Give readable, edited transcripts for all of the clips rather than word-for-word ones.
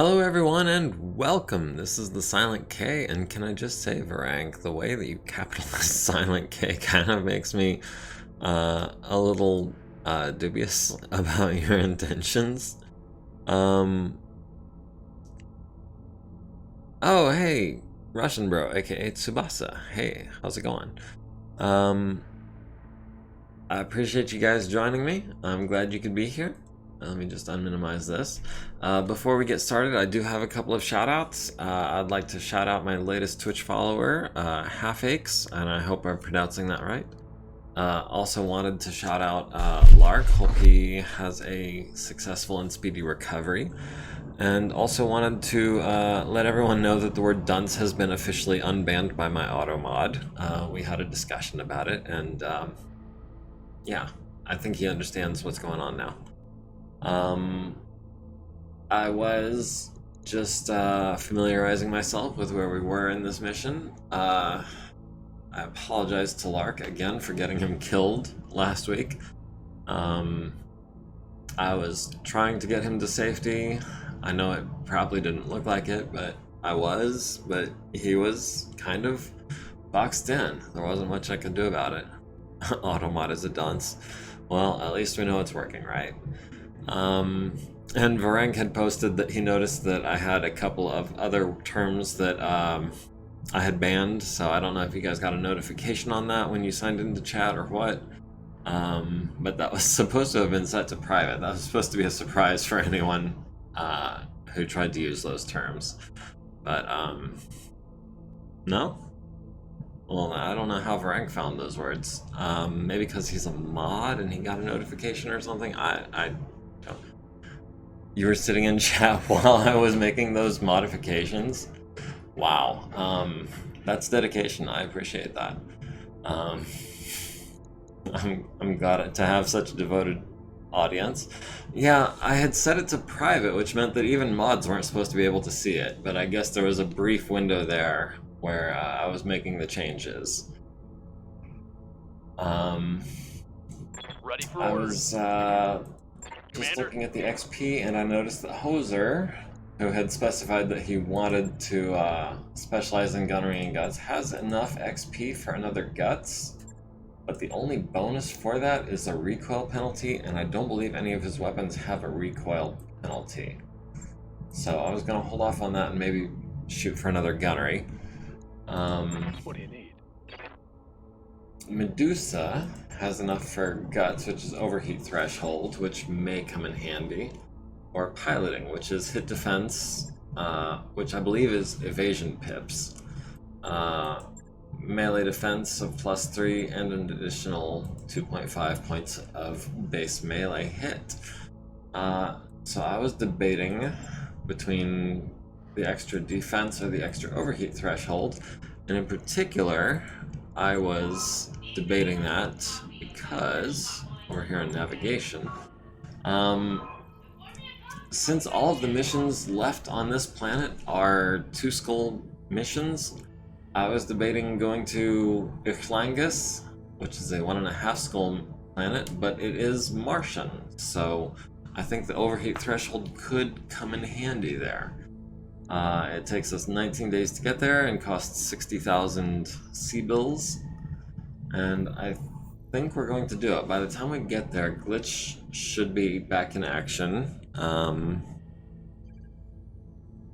Hello everyone and welcome. This is the Silent K, and can I just say, Varank, the way that you capitalize Silent K kind of makes me a little dubious about your intentions. Oh hey, Russian bro, aka Tsubasa. Hey, how's it going? I appreciate you guys joining me. I'm glad you could be here. Let me just unminimize this. Before we get started, I do have a couple of shout-outs. I'd like to shout out my latest Twitch follower, Half Aches, and I hope I'm pronouncing that right. Also wanted to shout out Lark. Hope he has a successful and speedy recovery. And also wanted to let everyone know that the word dunce has been officially unbanned by my auto mod. We had a discussion about it, and yeah, I think he understands what's going on now. I was just familiarizing myself with where we were in this mission. I apologize to Lark again for getting him killed last week. I was trying to get him to safety. I know it probably didn't look like it, but he was kind of boxed in. There wasn't much I could do about it. Automod is a dunce. Well, at least we know it's working, right? And Varank had posted that he noticed that I had a couple of other terms that I had banned, so I don't know if you guys got a notification on that when you signed into chat or what. But that was supposed to have been set to private. That was supposed to be a surprise for anyone who tried to use those terms. But, no? Well, I don't know how Varank found those words. Maybe because he's a mod and he got a notification or something? I don't. You were sitting in chat while I was making those modifications? Wow. That's dedication. I appreciate that. I'm glad to have such a devoted audience. Yeah, I had set it to private, which meant that even mods weren't supposed to be able to see it, but I guess there was a brief window there where I was making the changes. Ready for I orders. was just Commander? looking at the XP, and I noticed that Hoser, who had specified that he wanted to specialize in gunnery and guts, has enough XP for another guts, but the only bonus for that is a recoil penalty, and I don't believe any of his weapons have a recoil penalty. So I was going to hold off on that and maybe shoot for another gunnery. What do you need? Medusa has enough for guts, which is overheat threshold, which may come in handy, or piloting, which is hit defense, which I believe is evasion pips, melee defense of +3, and an additional 2.5 points of base melee hit. So I was debating between the extra defense or the extra overheat threshold, and in particular I was debating that because over here in navigation, since all of the missions left on this planet are 2 skull missions, I was debating going to Iflangus, which is a 1.5 skull planet, but it is Martian, so I think the overheat threshold could come in handy there. It takes us 19 days to get there and costs 60,000 sea bills, and I think we're going to do it. By the time we get there, Glitch should be back in action.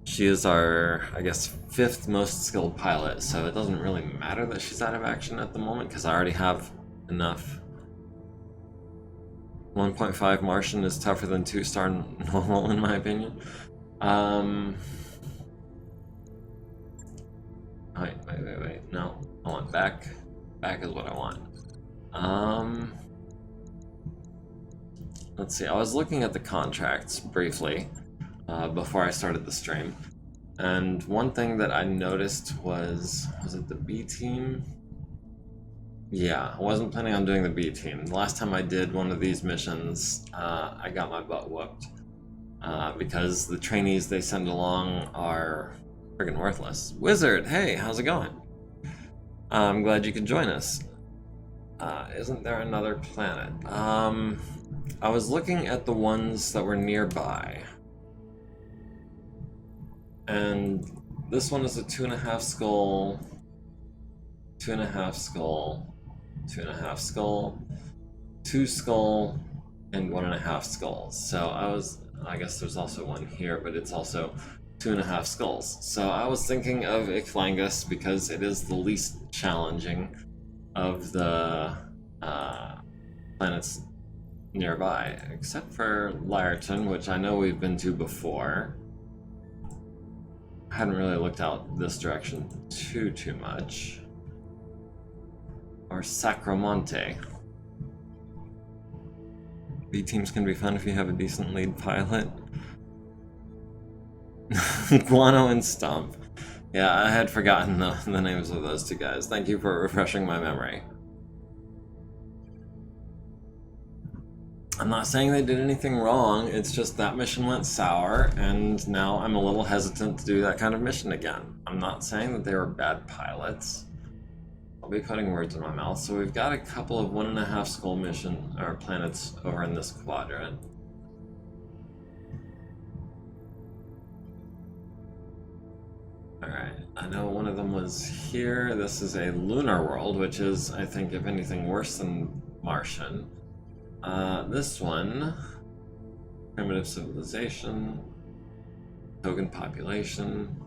She is our, I guess, 5th most skilled pilot, so it doesn't really matter that she's out of action at the moment because I already have enough. 1.5 Martian is tougher than 2-star normal in my opinion. Wait. No, I want back. Back is what I want. Let's see, I was looking at the contracts briefly before I started the stream, and one thing that I noticed was it the B team? Yeah, I wasn't planning on doing the B team. The last time I did one of these missions, I got my butt whooped because the trainees they send along are friggin' worthless. Wizard, hey, how's it going? I'm glad you could join us. Isn't there another planet? I was looking at the ones that were nearby. And this one is a 2.5 skull, 2.5 skull, 2.5 skull, 2 skull, and 1.5 skulls. So I guess there's also one here, but it's also 2.5 skulls. So I was thinking of Ichlangus because it is the least challenging of the planets nearby, except for Lyreton, which I know we've been to before. I hadn't really looked out this direction too much. Or Sacromonte. B teams can be fun if you have a decent lead pilot. Guano and Stump. Yeah, I had forgotten the names of those two guys. Thank you for refreshing my memory. I'm not saying they did anything wrong, it's just that mission went sour, and now I'm a little hesitant to do that kind of mission again. I'm not saying that they were bad pilots. I'll be putting words in my mouth. So we've got a couple of 1.5 skull mission or planets over in this quadrant. Alright, I know one of them was here. This is a lunar world, which is, I think, if anything, worse than Martian. This one, primitive civilization, token population,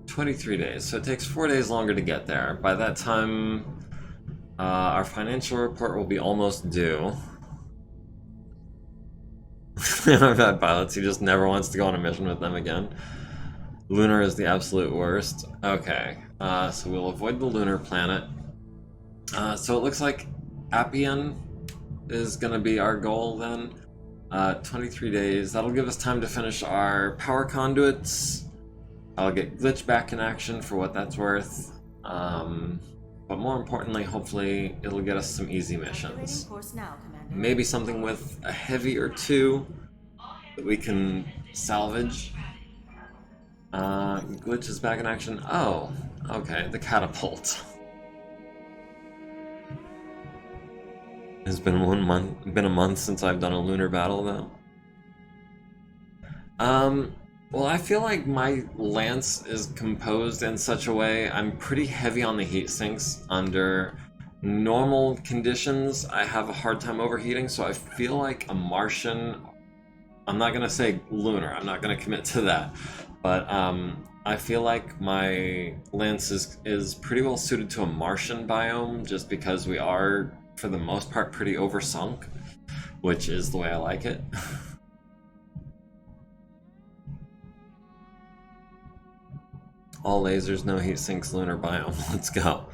23 days. So it takes 4 days longer to get there. By that time, our financial report will be almost due. Our bad pilots, he just never wants to go on a mission with them again. Lunar is the absolute worst. Okay, so we'll avoid the lunar planet. So it looks like Appian is gonna be our goal then. 23 days. That'll give us time to finish our power conduits. I'll get Glitch back in action for what that's worth. But more importantly, hopefully, it'll get us some easy missions. Maybe something with a heavy or two that we can salvage. Glitch is back in action. Oh, okay, the catapult. It's been a month since I've done a lunar battle, though. Well, I feel like my lance is composed in such a way, I'm pretty heavy on the heat sinks. Under normal conditions, I have a hard time overheating, so I feel like a Martian, I'm not gonna say lunar, I'm not gonna commit to that, but I feel like my lance is pretty well suited to a Martian biome, just because we are, for the most part, pretty oversunk, which is the way I like it. All lasers, no heat sinks, lunar biome. Let's go.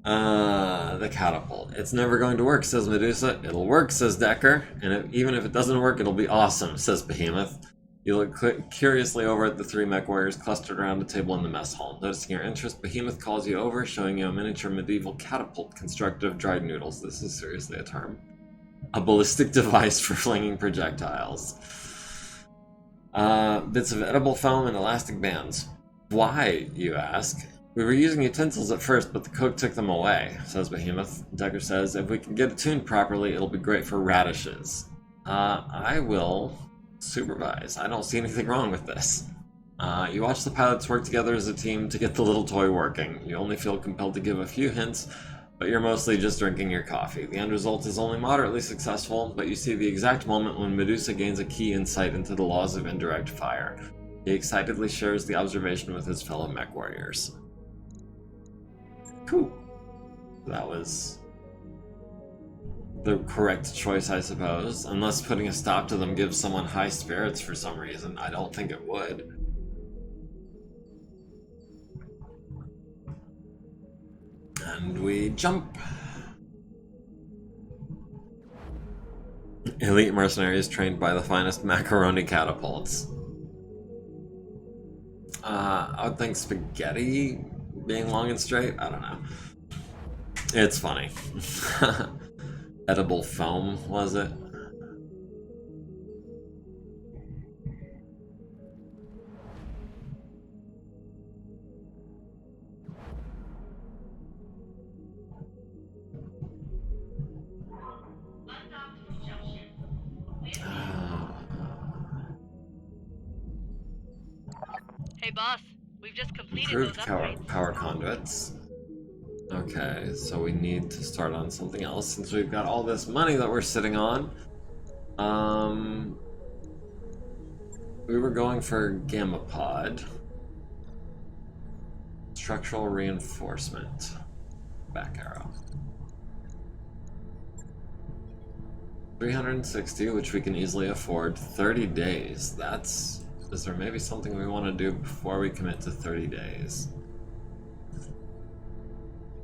The catapult. It's never going to work, says Medusa. It'll work, says Decker. And even if it doesn't work, it'll be awesome, says Behemoth. You look curiously over at the 3 mech warriors clustered around a table in the mess hall. Noticing your interest, Behemoth calls you over, showing you a miniature medieval catapult constructed of dried noodles. This is seriously a term. A ballistic device for flinging projectiles. Bits of edible foam and elastic bands. Why, you ask? We were using utensils at first, but the cook took them away, says Behemoth. Decker says, if we can get it tuned properly, it'll be great for radishes. I will supervise. I don't see anything wrong with this. You watch the pilots work together as a team to get the little toy working. You only feel compelled to give a few hints, but you're mostly just drinking your coffee. The end result is only moderately successful, but you see the exact moment when Medusa gains a key insight into the laws of indirect fire. He excitedly shares the observation with his fellow mech warriors. Cool. That was the correct choice, I suppose. Unless putting a stop to them gives someone high spirits for some reason. I don't think it would. And we jump. Elite mercenaries trained by the finest macaroni catapults. I would think spaghetti being long and straight? I don't know. It's funny. Edible foam, was it? boss. We've just completed Improved those upgrades. power conduits. Okay, so we need to start on something else since we've got all this money that we're sitting on. We were going for Gamma Pod. Structural reinforcement. Back arrow. 360, which we can easily afford. 30 days. That's... Is there maybe something we want to do before we commit to 30 days?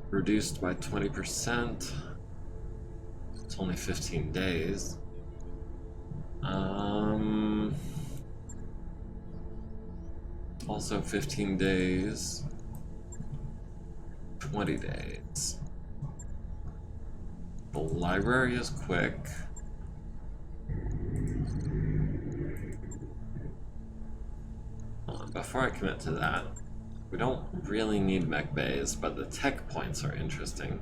Reduced by 20%. It's only 15 days. Also 15 days. 20 days. The library is quick. Before I commit to that, we don't really need mech bays, but the tech points are interesting.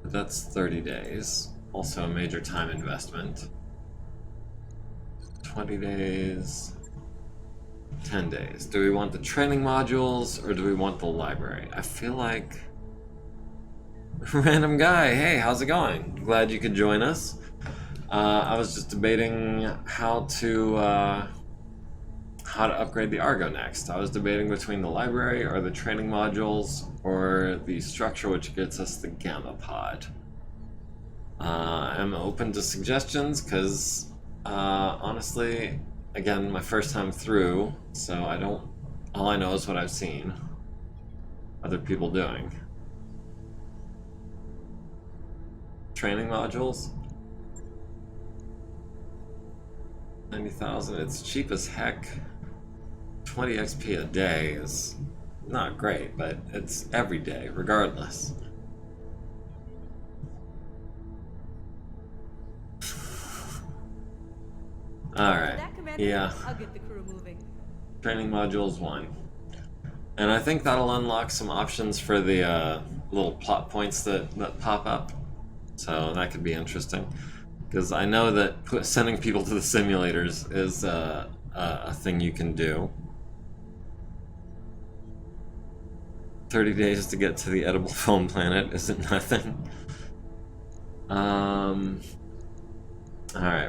That's 30 days. Also a major time investment. 20 days. 10 days. Do we want the training modules or do we want the library? I feel like... Random guy, hey, how's it going? Glad you could join us. I was just debating how to upgrade the Argo next. I was debating between the library or the training modules or the structure which gets us the Gamma Pod. I'm open to suggestions because honestly, again, my first time through, so all I know is what I've seen other people doing. Training modules? 90,000, it's cheap as heck. 20 XP a day is not great, but it's every day, regardless. Alright, yeah. I'll get the crew moving. Training modules 1. And I think that'll unlock some options for the little plot points that pop up. So that could be interesting. Because I know that sending people to the simulators is a thing you can do. 30 days to get to the edible foam planet isn't nothing. Alright,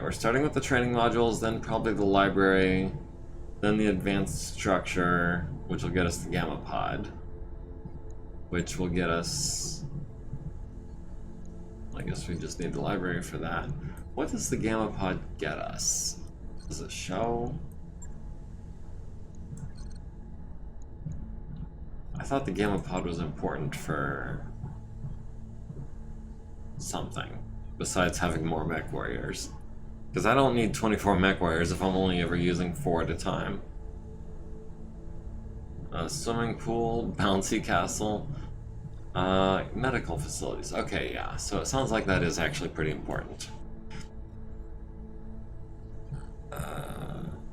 we're starting with the training modules, then probably the library, then the advanced structure, which will get us the Gamma Pod, which will get us... I guess we just need the library for that. What does the Gamma Pod get us? Does it show? I thought the Gamma Pod was important for something besides having more mech warriors. Because I don't need 24 mech warriors if I'm only ever using 4 at a time. Swimming pool, bouncy castle, medical facilities. Okay, yeah, so it sounds like that is actually pretty important.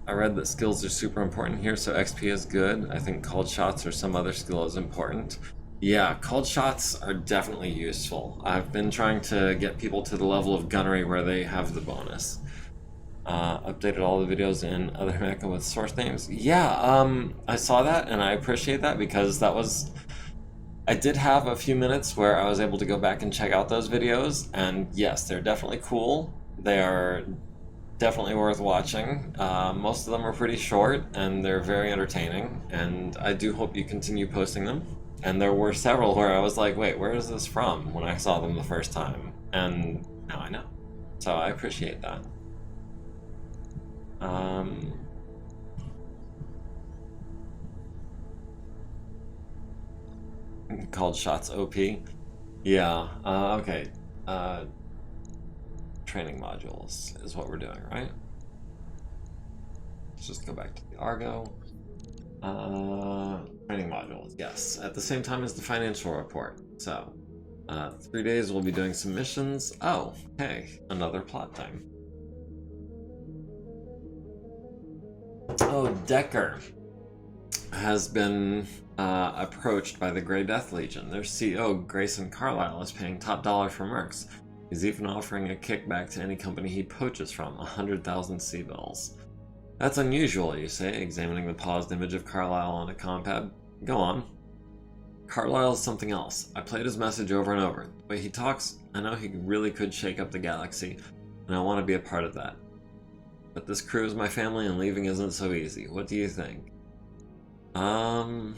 I read that skills are super important here, so XP is good. I think called shots or some other skill is important. Yeah, called shots are definitely useful. I've been trying to get people to the level of gunnery where they have the bonus. Updated all the videos in other mecha with source names. Yeah, I saw that and I appreciate that because that was... I did have a few minutes where I was able to go back and check out those videos, and yes, they're definitely cool. They are definitely worth watching. Most of them are pretty short and they're very entertaining, and I do hope you continue posting them. And there were several where I was like, wait, where is this from, when I saw them the first time? And now I know. So I appreciate that. Called shots OP. Yeah, okay. Training modules is what we're doing, right? Let's just go back to the Argo. Training modules, yes. At the same time as the financial report. So, 3 days we'll be doing some missions. Oh, hey, another plot time. Oh, Decker has been approached by the Grey Death Legion. Their CEO, Grayson Carlisle, is paying top dollar for mercs. He's even offering a kickback to any company he poaches from, 100,000 C-bills. That's unusual, you say, examining the paused image of Carlisle on a compad. Go on. Carlisle is something else. I played his message over and over. The way he talks, I know he really could shake up the galaxy, and I want to be a part of that. But this crew is my family, and leaving isn't so easy. What do you think? I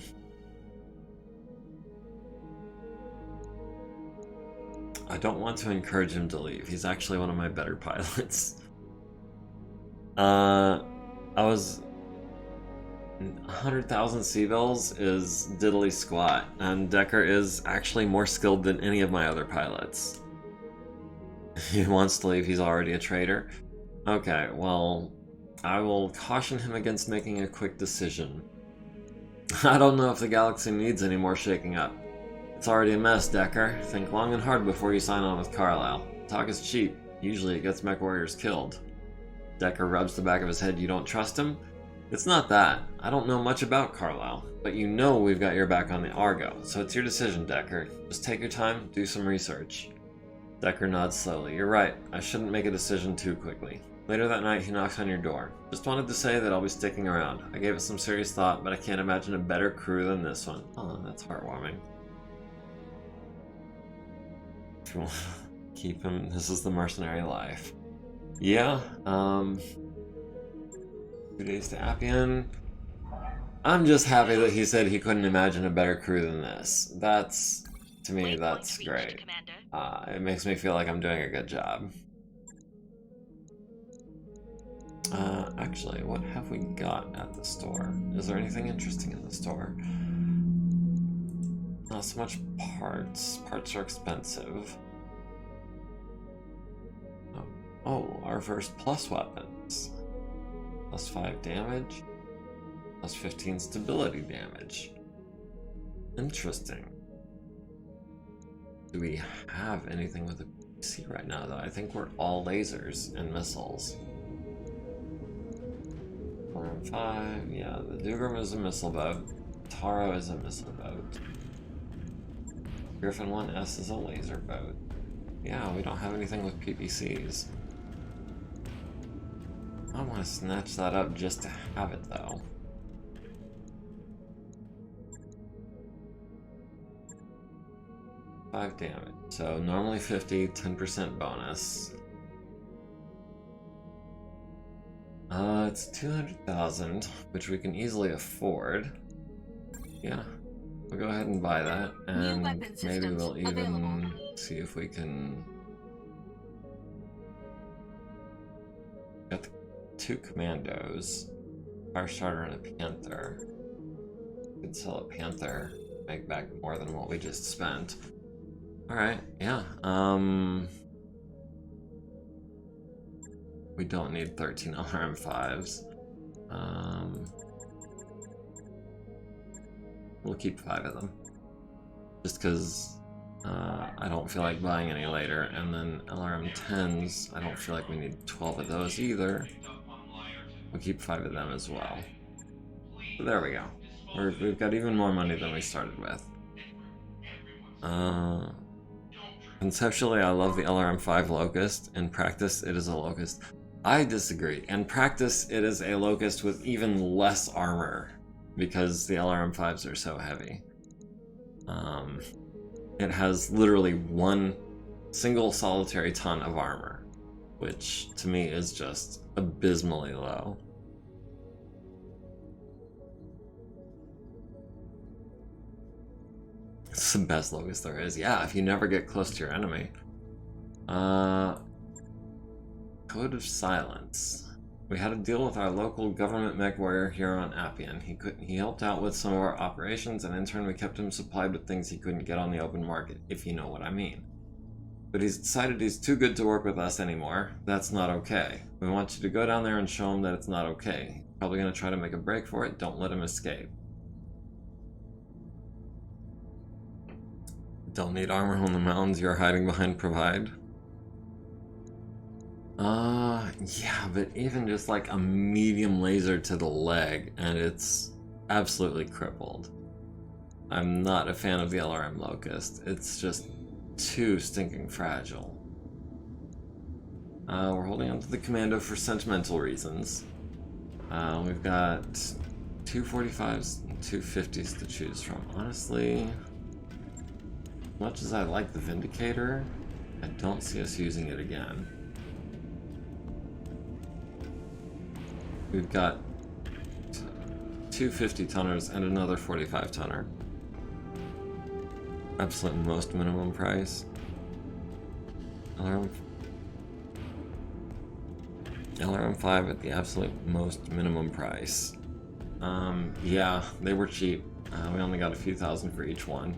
don't want to encourage him to leave. He's actually one of my better pilots. I was 100,000 Seabells is diddly squat, and Decker is actually more skilled than any of my other pilots. He wants to leave, he's already a traitor. Okay, well, I will caution him against making a quick decision. I don't know if the galaxy needs any more shaking up. It's already a mess, Decker. Think long and hard before you sign on with Carlisle. Talk is cheap. Usually it gets mech warriors killed. Decker rubs the back of his head. You don't trust him? It's not that. I don't know much about Carlisle, but you know we've got your back on the Argo, so it's your decision, Decker. Just take your time, do some research. Decker nods slowly. You're right. I shouldn't make a decision too quickly. Later that night, he knocks on your door. Just wanted to say that I'll be sticking around. I gave it some serious thought, but I can't imagine a better crew than this one. Oh, that's heartwarming. Keep him. This is the mercenary life. Yeah, 2 days to Appian. I'm just happy that he said he couldn't imagine a better crew than this. That's, to me, that's great. It makes me feel like I'm doing a good job. Actually, what have we got at the store? Is there anything interesting in the store? Not so much parts. Parts are expensive. Oh, our first plus weapons. Plus 5 damage. Plus 15 stability damage. Interesting. Do we have anything with a PC right now, though? I think we're all lasers and missiles. 4 and 5. Yeah, the Dugram is a missile boat. Taro is a missile boat. Griffin 1S is a laser boat. Yeah, we don't have anything with PPCs. I want to snatch that up just to have it, though. $5 damage. So normally 50, 10% bonus. It's 200,000, which we can easily afford. Yeah, we'll go ahead and buy that, and maybe we'll even see if we can get the 2 commandos, fire starter, and a panther. We could sell a panther, make back more than what we just spent. All right, yeah. We don't need 13 LRM5s. We'll keep 5 of them. Just because I don't feel like buying any later. And then LRM10s, I don't feel like we need 12 of those either. We'll keep 5 of them as well. So there we go. We've got even more money than we started with. Conceptually, I love the LRM5 Locust. In practice, it is a Locust. I disagree. In practice, it is a Locust with even less armor because the LRM5s are so heavy. It has literally 1 single solitary ton of armor, which to me is just abysmally low. It's the best Locust there is. Yeah, if you never get close to your enemy. Code of Silence. We had a deal with our local government mech warrior here on Appian. He helped out with some of our operations, and in turn we kept him supplied with things he couldn't get on the open market, if you know what I mean. But he's decided he's too good to work with us anymore. That's not okay. We want you to go down there and show him that it's not okay. Probably gonna try to make a break for it. Don't let him escape. Don't need armor on the mountains you're hiding behind provide. Yeah, but even just like a medium laser to the leg, and it's absolutely crippled. I'm not a fan of the LRM Locust. It's just too stinking fragile. We're holding on to the Commando for sentimental reasons. We've got two 45s and two 50s to choose from. Honestly, as much as I like the Vindicator, I don't see us using it again. We've got two 50-tonners and another 45-tonner. Absolute most minimum price. LRM5 at the absolute most minimum price. Yeah, they were cheap. We only got a few thousand for each one.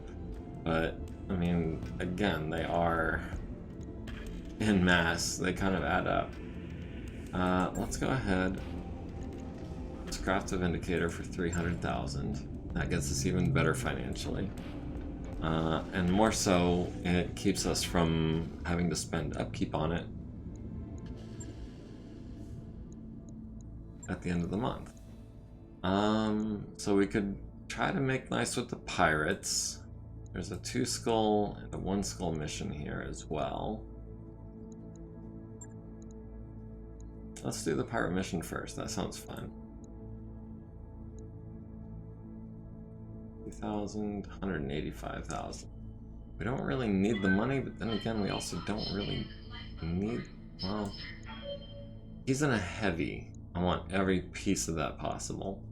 But, I mean, again, they are en masse. They kind of add up. Let's go ahead. Let's craft a Vindicator for 300,000. That gets us even better financially. And more so, it keeps us from having to spend upkeep on it at the end of the month. So we could try to make nice with the pirates. There's a 2-skull and a 1-skull mission here as well. Let's do the pirate mission first. That sounds fun. 2,000, 185,000. We don't really need the money, but then again, we also don't really need... Well, he's in a heavy. I want every piece of that possible.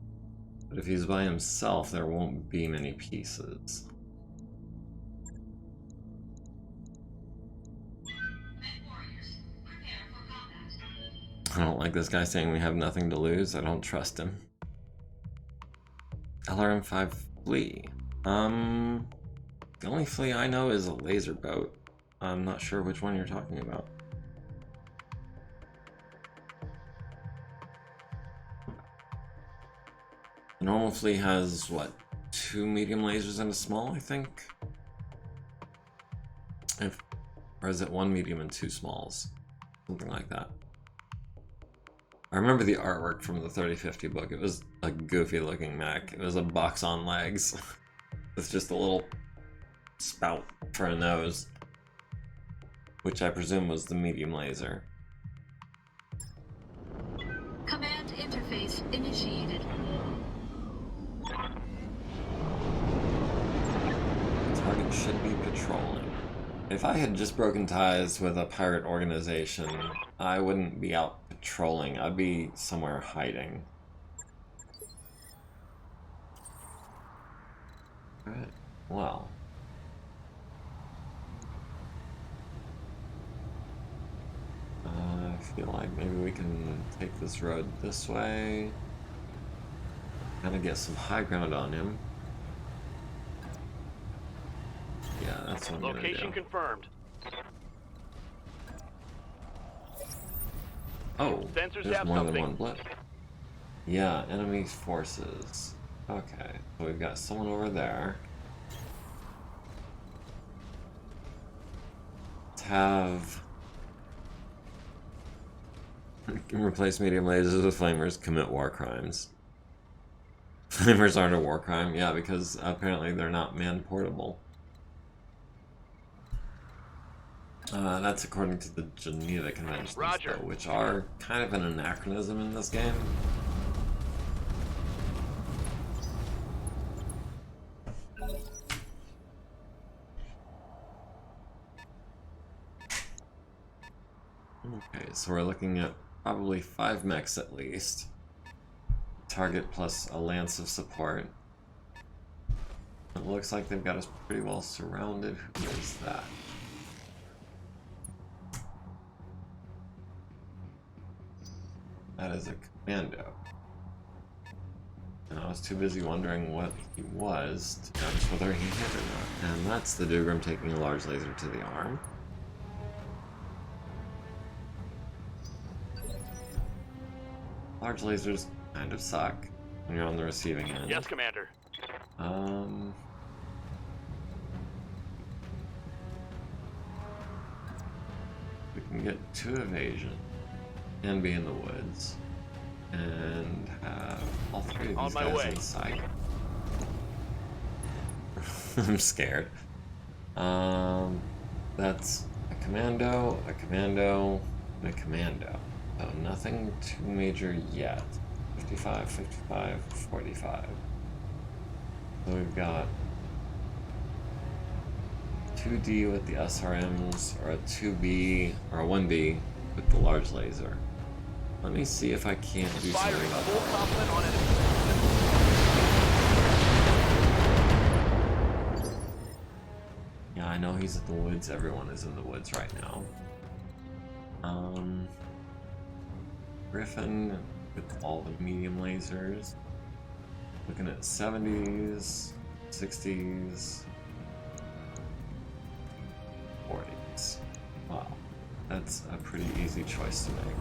But if he's by himself, there won't be many pieces. I don't like this guy saying we have nothing to lose. I don't trust him. LRM5 flea. The only flea I know is a laser boat. I'm not sure which one you're talking about. The normal flea has, what, 2 medium lasers and a small, I think? Or is it 1 medium and 2 smalls? Something like that. I remember the artwork from the 3050 book. It was a goofy looking mech. It was a box on legs with just a little spout for a nose, which I presume was the medium laser. Command interface initiated. Target should be patrolling. If I had just broken ties with a pirate organization, I wouldn't be out patrolling. I'd be somewhere hiding. Alright, well. I feel like maybe we can take this road this way. Kind of get some high ground on him. Yeah, that's what I'm gonna do. Location confirmed. Oh, Sensors there's have more something. than one blip. Yeah, enemy forces. Okay, so we've got someone over there. Let's have... replace medium lasers with flamers, commit war crimes. Flamers aren't a war crime, yeah, because apparently they're not man-portable. That's according to the Geneva Conventions, Roger. though, which are kind of an anachronism in this game. Okay, so we're looking at probably 5 mechs at least. Target plus a lance of support. It looks like they've got us pretty well surrounded. Who is that? That is a commando. And I was too busy wondering what he was to notice whether he hit or not. And that's the Dougram taking a large laser to the arm. Large lasers kind of suck when you're on the receiving end. Yes, Commander. We can get 2 evasion and be in the woods and have all 3 of On these my guys way. in sight. I'm scared. That's a commando, and a commando. So nothing too major yet. 55, 55, 45. So we've got 2D with the SRMs, or a 2B, or a 1B with the large laser. Let me see if I can't do something Firing about full that. complement on enemy. Yeah, I know he's in the woods. Everyone is in the woods right now. Griffin with all the medium lasers. Looking at 70s, 60s, 40s. Wow, that's a pretty easy choice to make.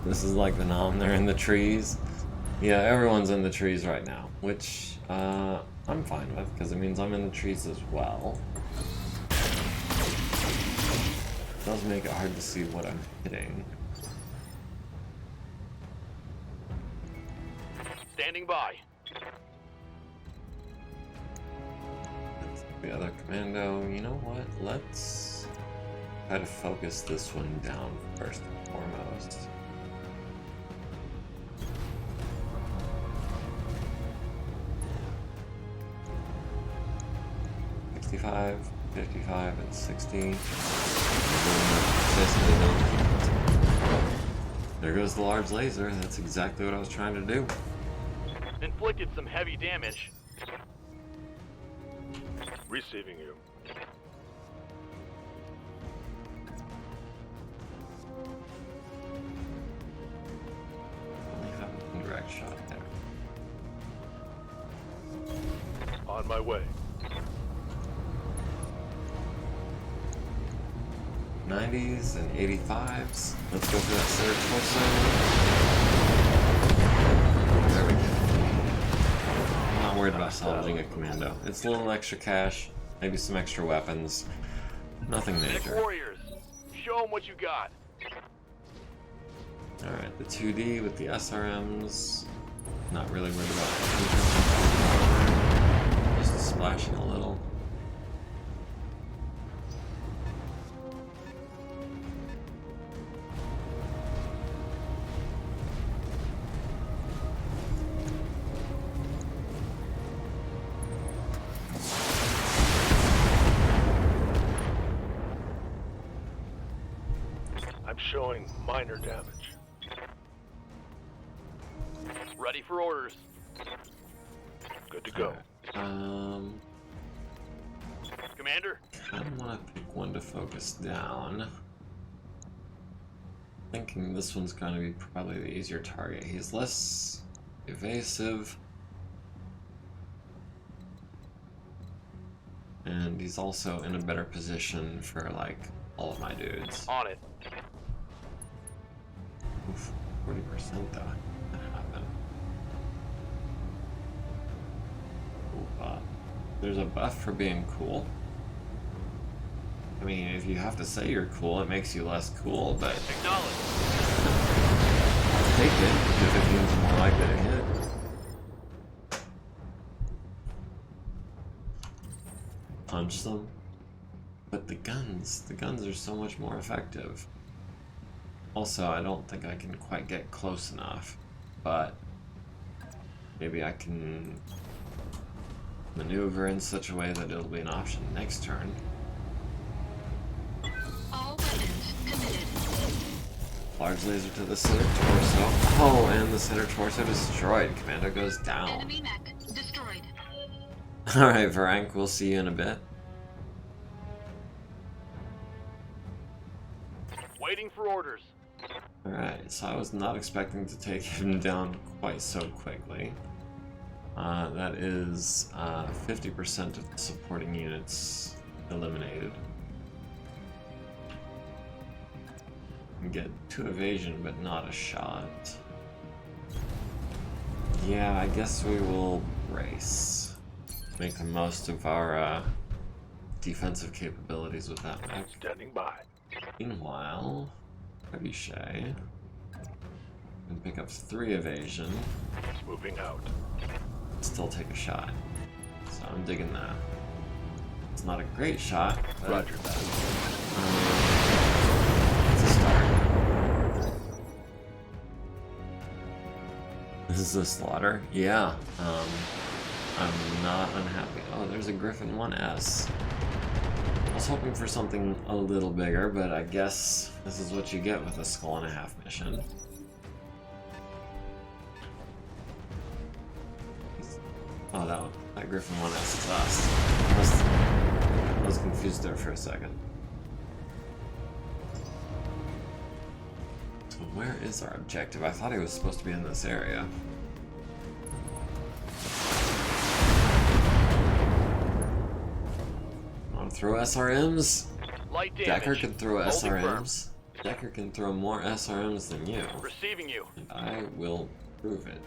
This is like the nom, they're in the trees. Yeah, everyone's in the trees right now, which I'm fine with, because it means I'm in the trees as well. It does make it hard to see what I'm hitting. Standing by. The other commando, you know what? Let's try to focus this one down first and foremost. $55, 55, and 60. There goes the large laser. That's exactly what I was trying to do. Inflicted some heavy damage. Receiving you. Only have an indirect shot there. On my way. 90s and 85s. Let's go for that center torso. There we go. I'm not worried about salvaging a commando. It's a little extra cash, maybe some extra weapons. Nothing Nick major. Warriors, show them what you got. Alright, the 2D with the SRMs. Not really worried about it. Just splashing a little. I'm showing minor damage. Ready for orders. Good to go. Commander, I don't want to pick one to focus down. Thinking this one's going to be probably the easier target. He's less evasive. And he's also in a better position for, like, all of my dudes. on it. Oof, 40% though. That happened. Ooh, there's a buff for being cool. I mean, if you have to say you're cool, it makes you less cool, but Acknowledge. I'll take it if it means I'm more likely to hit. Punch them. But the guns are so much more effective. Also, I don't think I can quite get close enough, but maybe I can maneuver in such a way that it'll be an option next turn. All weapons committed. Large laser to the center torso. Oh, and the center torso destroyed. Commander goes down. Enemy mech destroyed. Alright, Varank, we'll see you in a bit. Waiting for orders. Alright, so I was not expecting to take him down quite so quickly. That is 50% of the supporting units eliminated. And get 2 evasion, but not a shot. Yeah, I guess we will brace. Make the most of our defensive capabilities with that mech. Standing by. Meanwhile, Trebuchet can pick up 3 evasion, Moving out. still take a shot. So I'm digging that. It's not a great shot, but Roger that. it's a start. This is a slaughter? Yeah. I'm not unhappy. Oh, there's a Griffin 1S. I was hoping for something a little bigger, but I guess this is what you get with a skull and a half mission. Oh, that Griffin 1S is us. I was confused there for a second. So where is our objective? I thought he was supposed to be in this area. Want to throw SRMs? Light damage. Decker can throw Holding firm. SRMs. Decker can throw more SRMs than you. Receiving you. And I will prove it.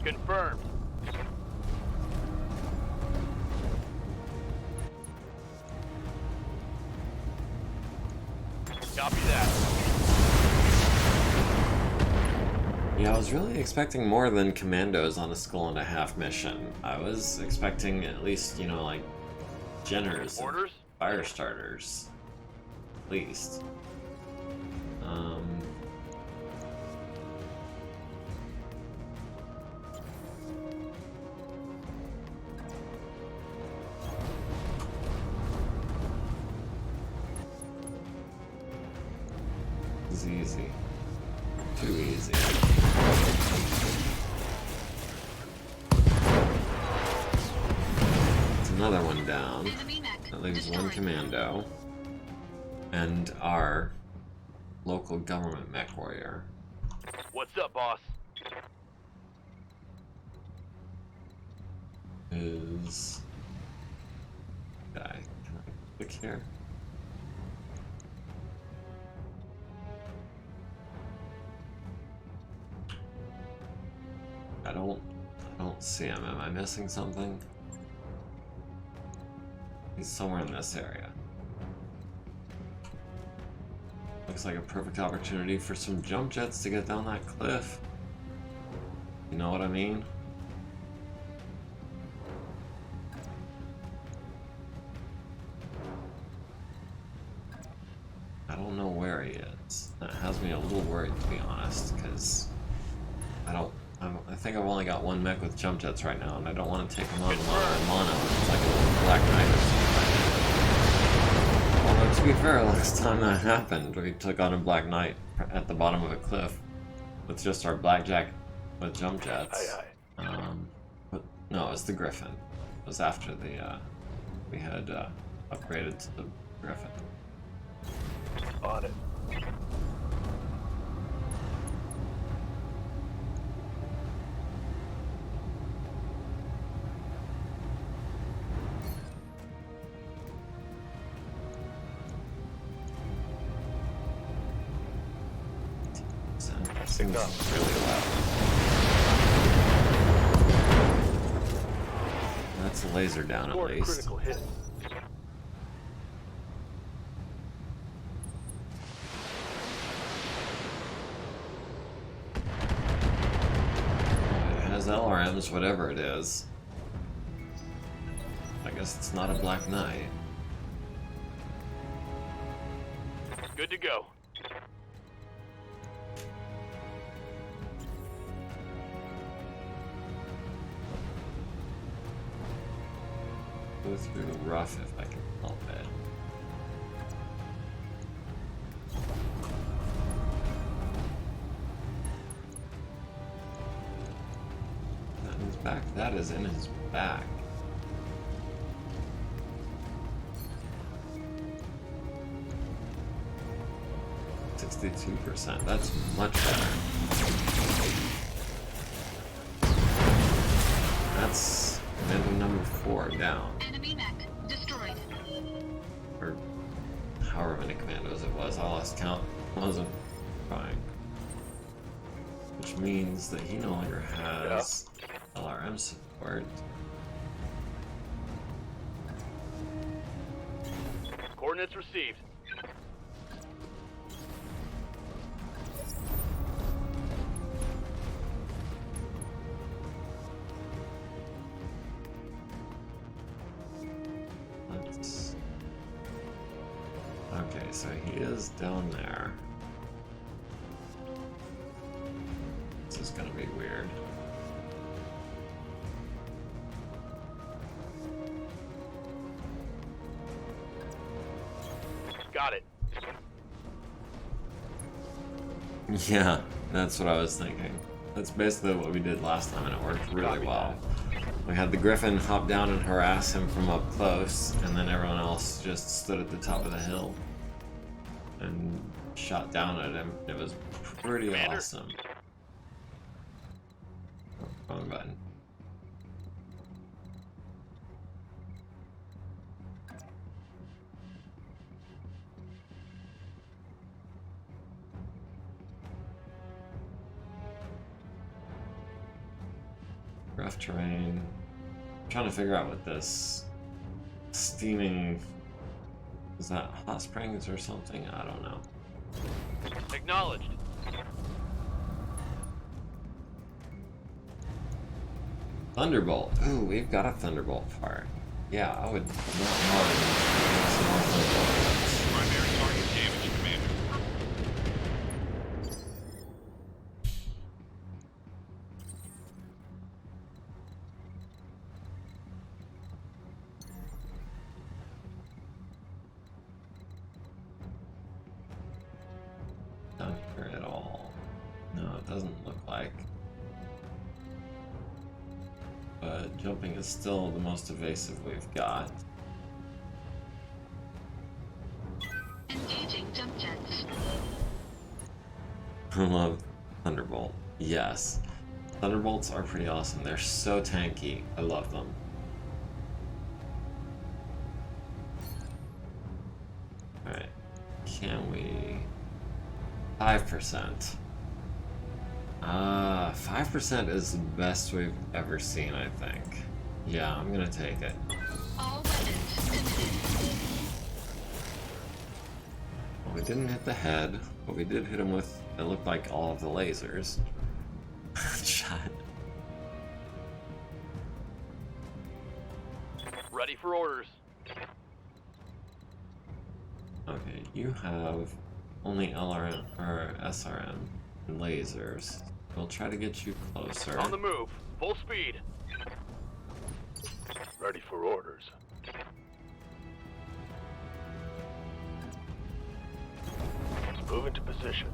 Confirmed. Copy that. Yeah, I was really expecting more than commandos on a skull and a half mission. I was expecting at least, you know, like Jenners, and Orders? fire starters, at least. It's easy. Too easy. It's another one down. Enemy mech That leaves one destroyed. commando. And our local government mech warrior. What's up, boss? Is... guy. Can I click here? I don't see him. Am I missing something? He's somewhere in this area. Looks like a perfect opportunity for some jump jets to get down that cliff. You know what I mean? I don't know where he is. That has me a little worried, to be honest, because I think I've only got one mech with jump jets right now, and I don't want to take him on mono. It's like a Black Knight or something. Although, to be fair, last time that happened, we took on a Black Knight at the bottom of a cliff with just our Blackjack with jump jets. Aye, aye. But no, it was the Griffin. It was after we had upgraded to the Griffin. On it. That seems really loud. That's a laser down at Scored a least. critical hit. It has LRMs, whatever it is. I guess it's not a Black Knight. Good to go. Go through rough if I can help it. Not in his back. That is in his back. %. That's much better. That's commander number 4 down. Enemy mech destroyed. Or however many commandos it was. I lost count. Wasn't trying. Which means that he no longer has LRM support. Coordinates received. Let's... Okay, so he is down there. Got it. Yeah, that's what I was thinking. That's basically what we did last time, and it worked really Copy well. We had the Griffin hop down and harass him from up close, and then everyone else just stood at the top of the hill and shot down at him. It was pretty Commander? awesome. Oh, wrong button. Rough terrain. I'm trying to figure out what this steaming, is that hot springs or something? I don't know. Acknowledged. Thunderbolt. Ooh, we've got a Thunderbolt part. Yeah, I would not mind some more Thunderbolts. Primary target damage, Commander. Not here at all. No, it doesn't look like. But jumping is still the most evasive we've got. Engaging jump jets. I love Thunderbolt. Yes. Thunderbolts are pretty awesome. They're so tanky. I love them. Alright. Can we... 5%. 5% is the best we've ever seen, I think. Yeah, I'm gonna take it. All weapons committed. Well, we didn't hit the head, but we did hit him with, it looked like all of the lasers. Shot. Ready for orders. Okay, you have only LRM or SRM and lasers. We'll try to get you closer. On the move. Full speed. Ready for orders. Move into position.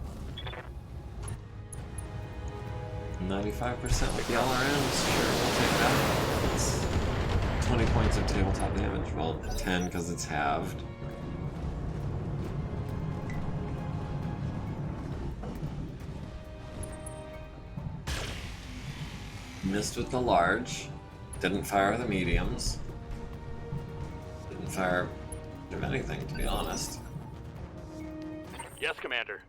95% with the LRMs. Sure, we'll take that. It's 20 points of tabletop damage. Well, 10 because it's halved. Missed with the large. Didn't fire the mediums. Didn't fire of anything, to be honest. Yes, Commander.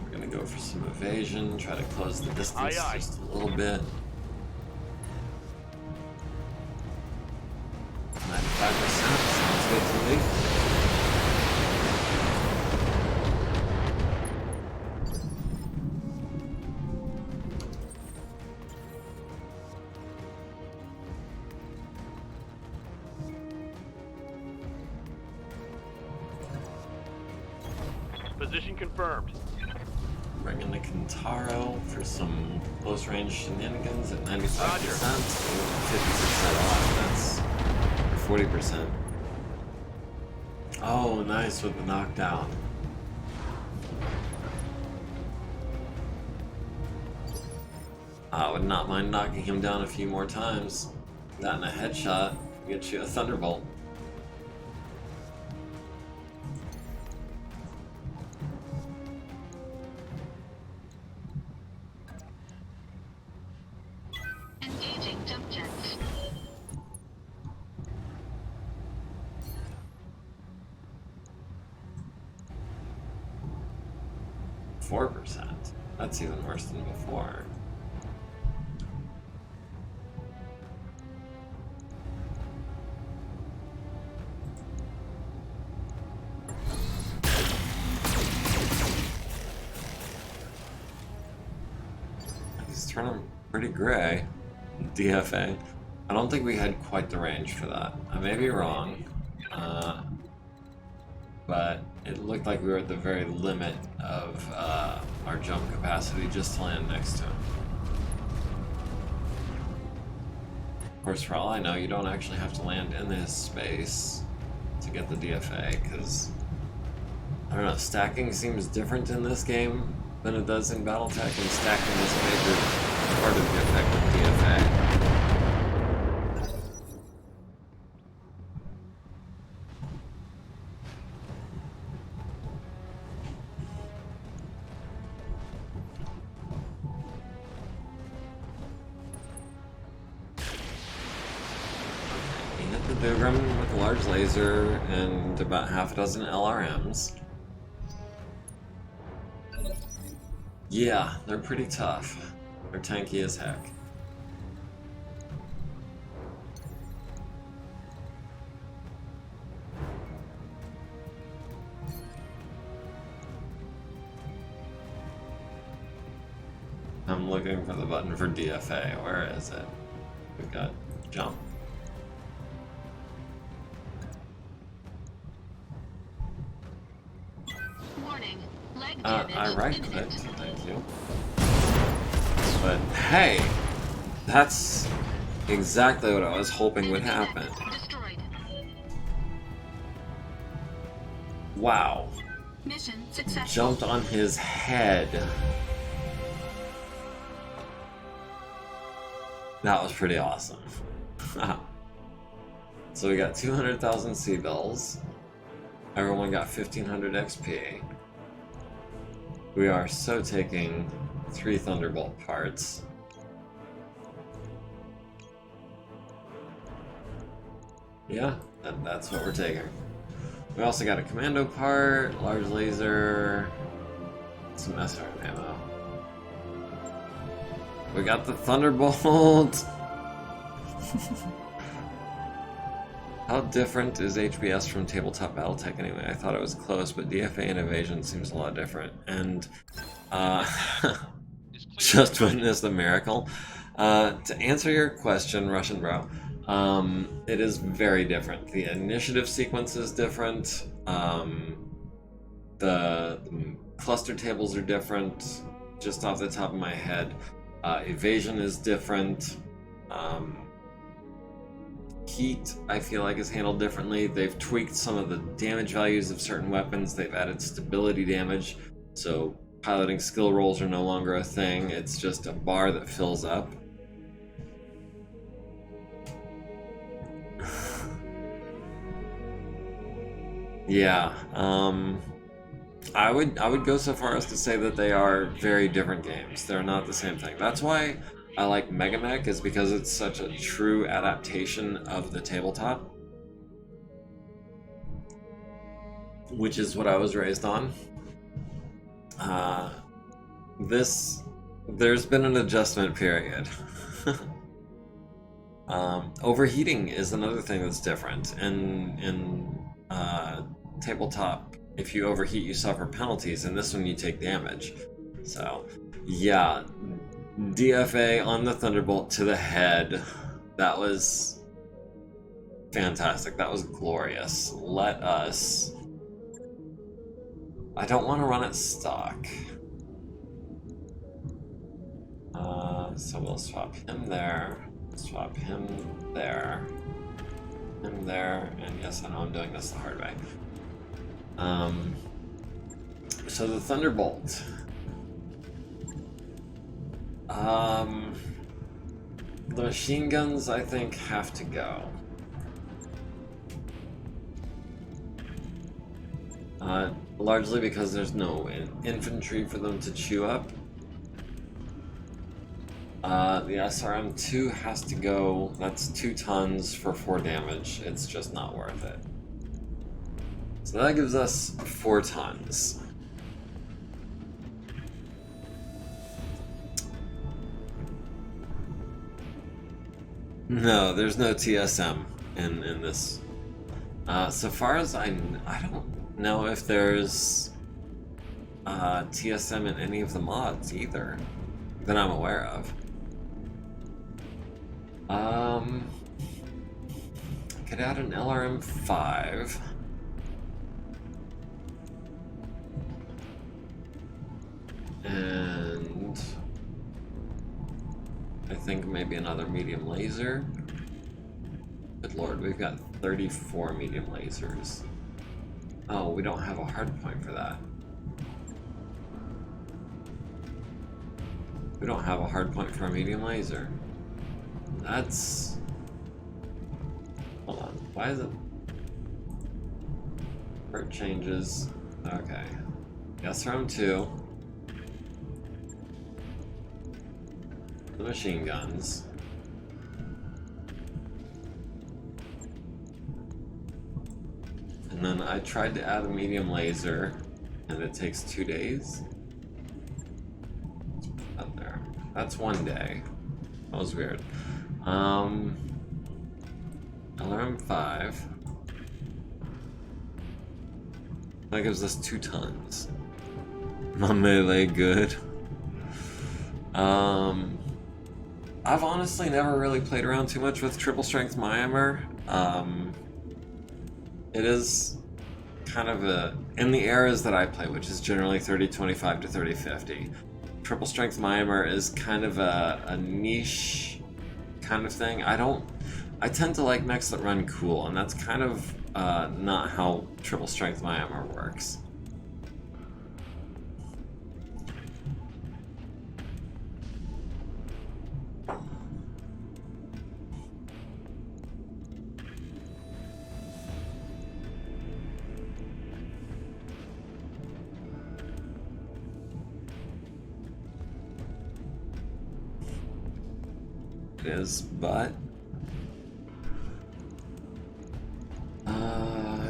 We're gonna go for some evasion, try to close the distance Aye, aye. just a little bit. 95% sounds good to me. Position confirmed. Bring in the Kintaro for some close range shenanigans at 95%. 50% off, that's or 40%. Oh, nice with the knockdown. I would not mind knocking him down a few more times. That and a headshot get you a Thunderbolt. Engaging jump jets. Four percent. That's even worse than before. He's turning pretty gray. DFA. I don't think we had quite the range for that. I may be wrong. But it looked like we were at the very limit of our jump capacity just to land next to him. Of course, for all I know, you don't actually have to land in his space to get the DFA, because, I don't know, stacking seems different in this game than it does in Battletech, and stacking is a major part of the effect of DFA. Bugrim with a large laser and about half a dozen LRMs. Yeah, they're pretty tough. They're tanky as heck. I'm looking for the button for DFA. Where is it? We've got jump. I right-clicked, thank you. But hey, that's exactly what I was hoping would happen. Wow. Mission successful. Jumped on his head. That was pretty awesome. So we got 200,000 C-bills. Everyone got 1,500 XP. We are so taking 3 Thunderbolt parts. Yeah, that's what we're taking. We also got a commando part, large laser, some SR ammo. We got the Thunderbolt! How different is HBS from tabletop Battletech anyway? I thought it was close, but DFA and Evasion seems a lot different. And, just witnessed a miracle. To answer your question, Russian bro, it is very different. The initiative sequence is different. The cluster tables are different, just off the top of my head. Evasion is different. Heat, I feel like, is handled differently. They've tweaked some of the damage values of certain weapons. They've added stability damage, so piloting skill rolls are no longer a thing. It's just a bar that fills up. Yeah, I would go so far as to say that they are very different games. They're not the same thing. That's why I like Mega Mech, is because it's such a true adaptation of the tabletop, which is what I was raised on. There's been an adjustment period. Overheating is another thing that's different. In tabletop, if you overheat, you suffer penalties. In this one, you take damage. So, yeah. DFA on the Thunderbolt to the head. That was fantastic. That was glorious. Let us... I don't want to run it stock. So we'll swap him there, swap him there, him there, and yes, I know I'm doing this the hard way. So the Thunderbolt. The machine guns, I think, have to go. Largely because there's no infantry for them to chew up. The SRM-2 has to go. That's 2 tons for 4 damage. It's just not worth it. So that gives us 4 tons. No, there's no TSM in this. So far as I don't know if there's TSM in any of the mods either that I'm aware of. I could add an LRM-5. And I think maybe another medium laser. Good lord, we've got 34 medium lasers. Oh, we don't have a hard point for that. We don't have a hard point for a medium laser. That's... Hold on, why is it... Part changes. Okay. SRM-2. The machine guns. And then I tried to add a medium laser, and it takes 2 days. Up there. That's 1 day. That was weird. LRM-5. That gives us 2 tons. My melee good. I've honestly never really played around too much with triple strength Myanmar. It is kind of a, in the eras that I play, which is generally 30-25 to 30-50, triple strength Myanmar is kind of a niche kind of thing. I tend to like mechs that run cool, and that's kind of not how triple strength Myanmar works. Is, but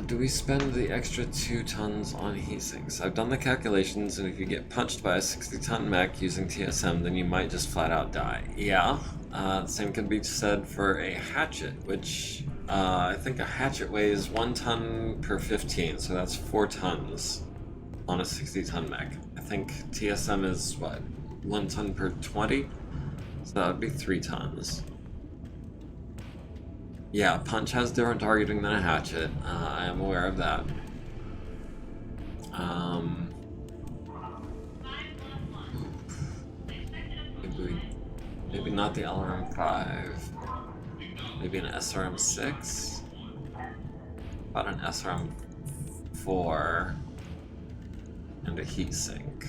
do we spend the extra 2 tons on heat sinks? I've done the calculations, and if you get punched by a 60-ton mech using TSM, then you might just flat out die. Yeah, the same can be said for a hatchet, which I think a hatchet weighs 1 ton per 15, so that's 4 tons on a 60-ton mech. I think TSM is what, 1 ton per 20? So that would be 3 tons. Yeah, punch has different targeting than a hatchet. I am aware of that. Maybe not the LRM-5. Maybe an SRM-6. About an SRM-4 and a heat sink.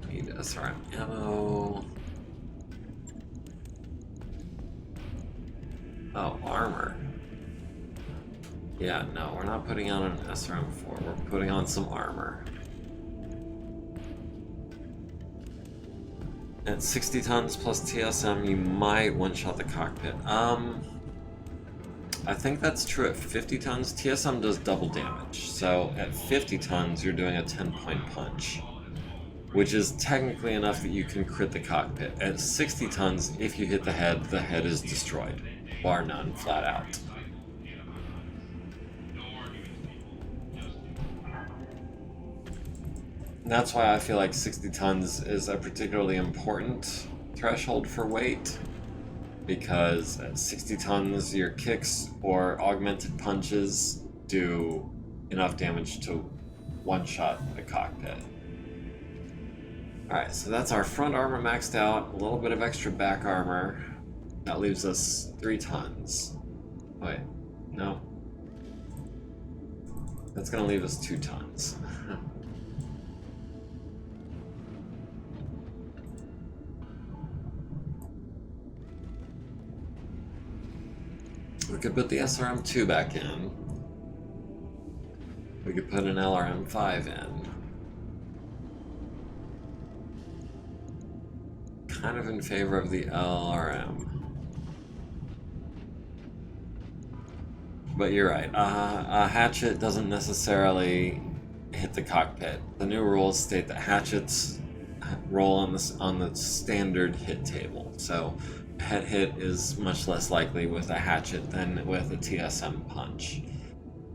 Need SRM ammo. Oh, armor. Yeah, no, we're not putting on an SRM-4. We're putting on some armor. At 60 tons plus TSM, you might one-shot the cockpit. I think that's true at 50 tons. TSM does double damage. So at 50 tons, you're doing a 10-point punch, which is technically enough that you can crit the cockpit. At 60 tons, if you hit the head is destroyed. Bar none, flat out. That's why I feel like 60 tons is a particularly important threshold for weight, because at 60 tons, your kicks or augmented punches do enough damage to one-shot the cockpit. Alright, so that's our front armor maxed out, a little bit of extra back armor. That leaves us 3 tons. Wait, no. That's gonna leave us 2 tons. We could put the SRM-2 back in. We could put an LRM-5 in. Kind of in favor of the LRM. But you're right, a hatchet doesn't necessarily hit the cockpit. The new rules state that hatchets roll on the standard hit table. So a head hit is much less likely with a hatchet than with a TSM punch.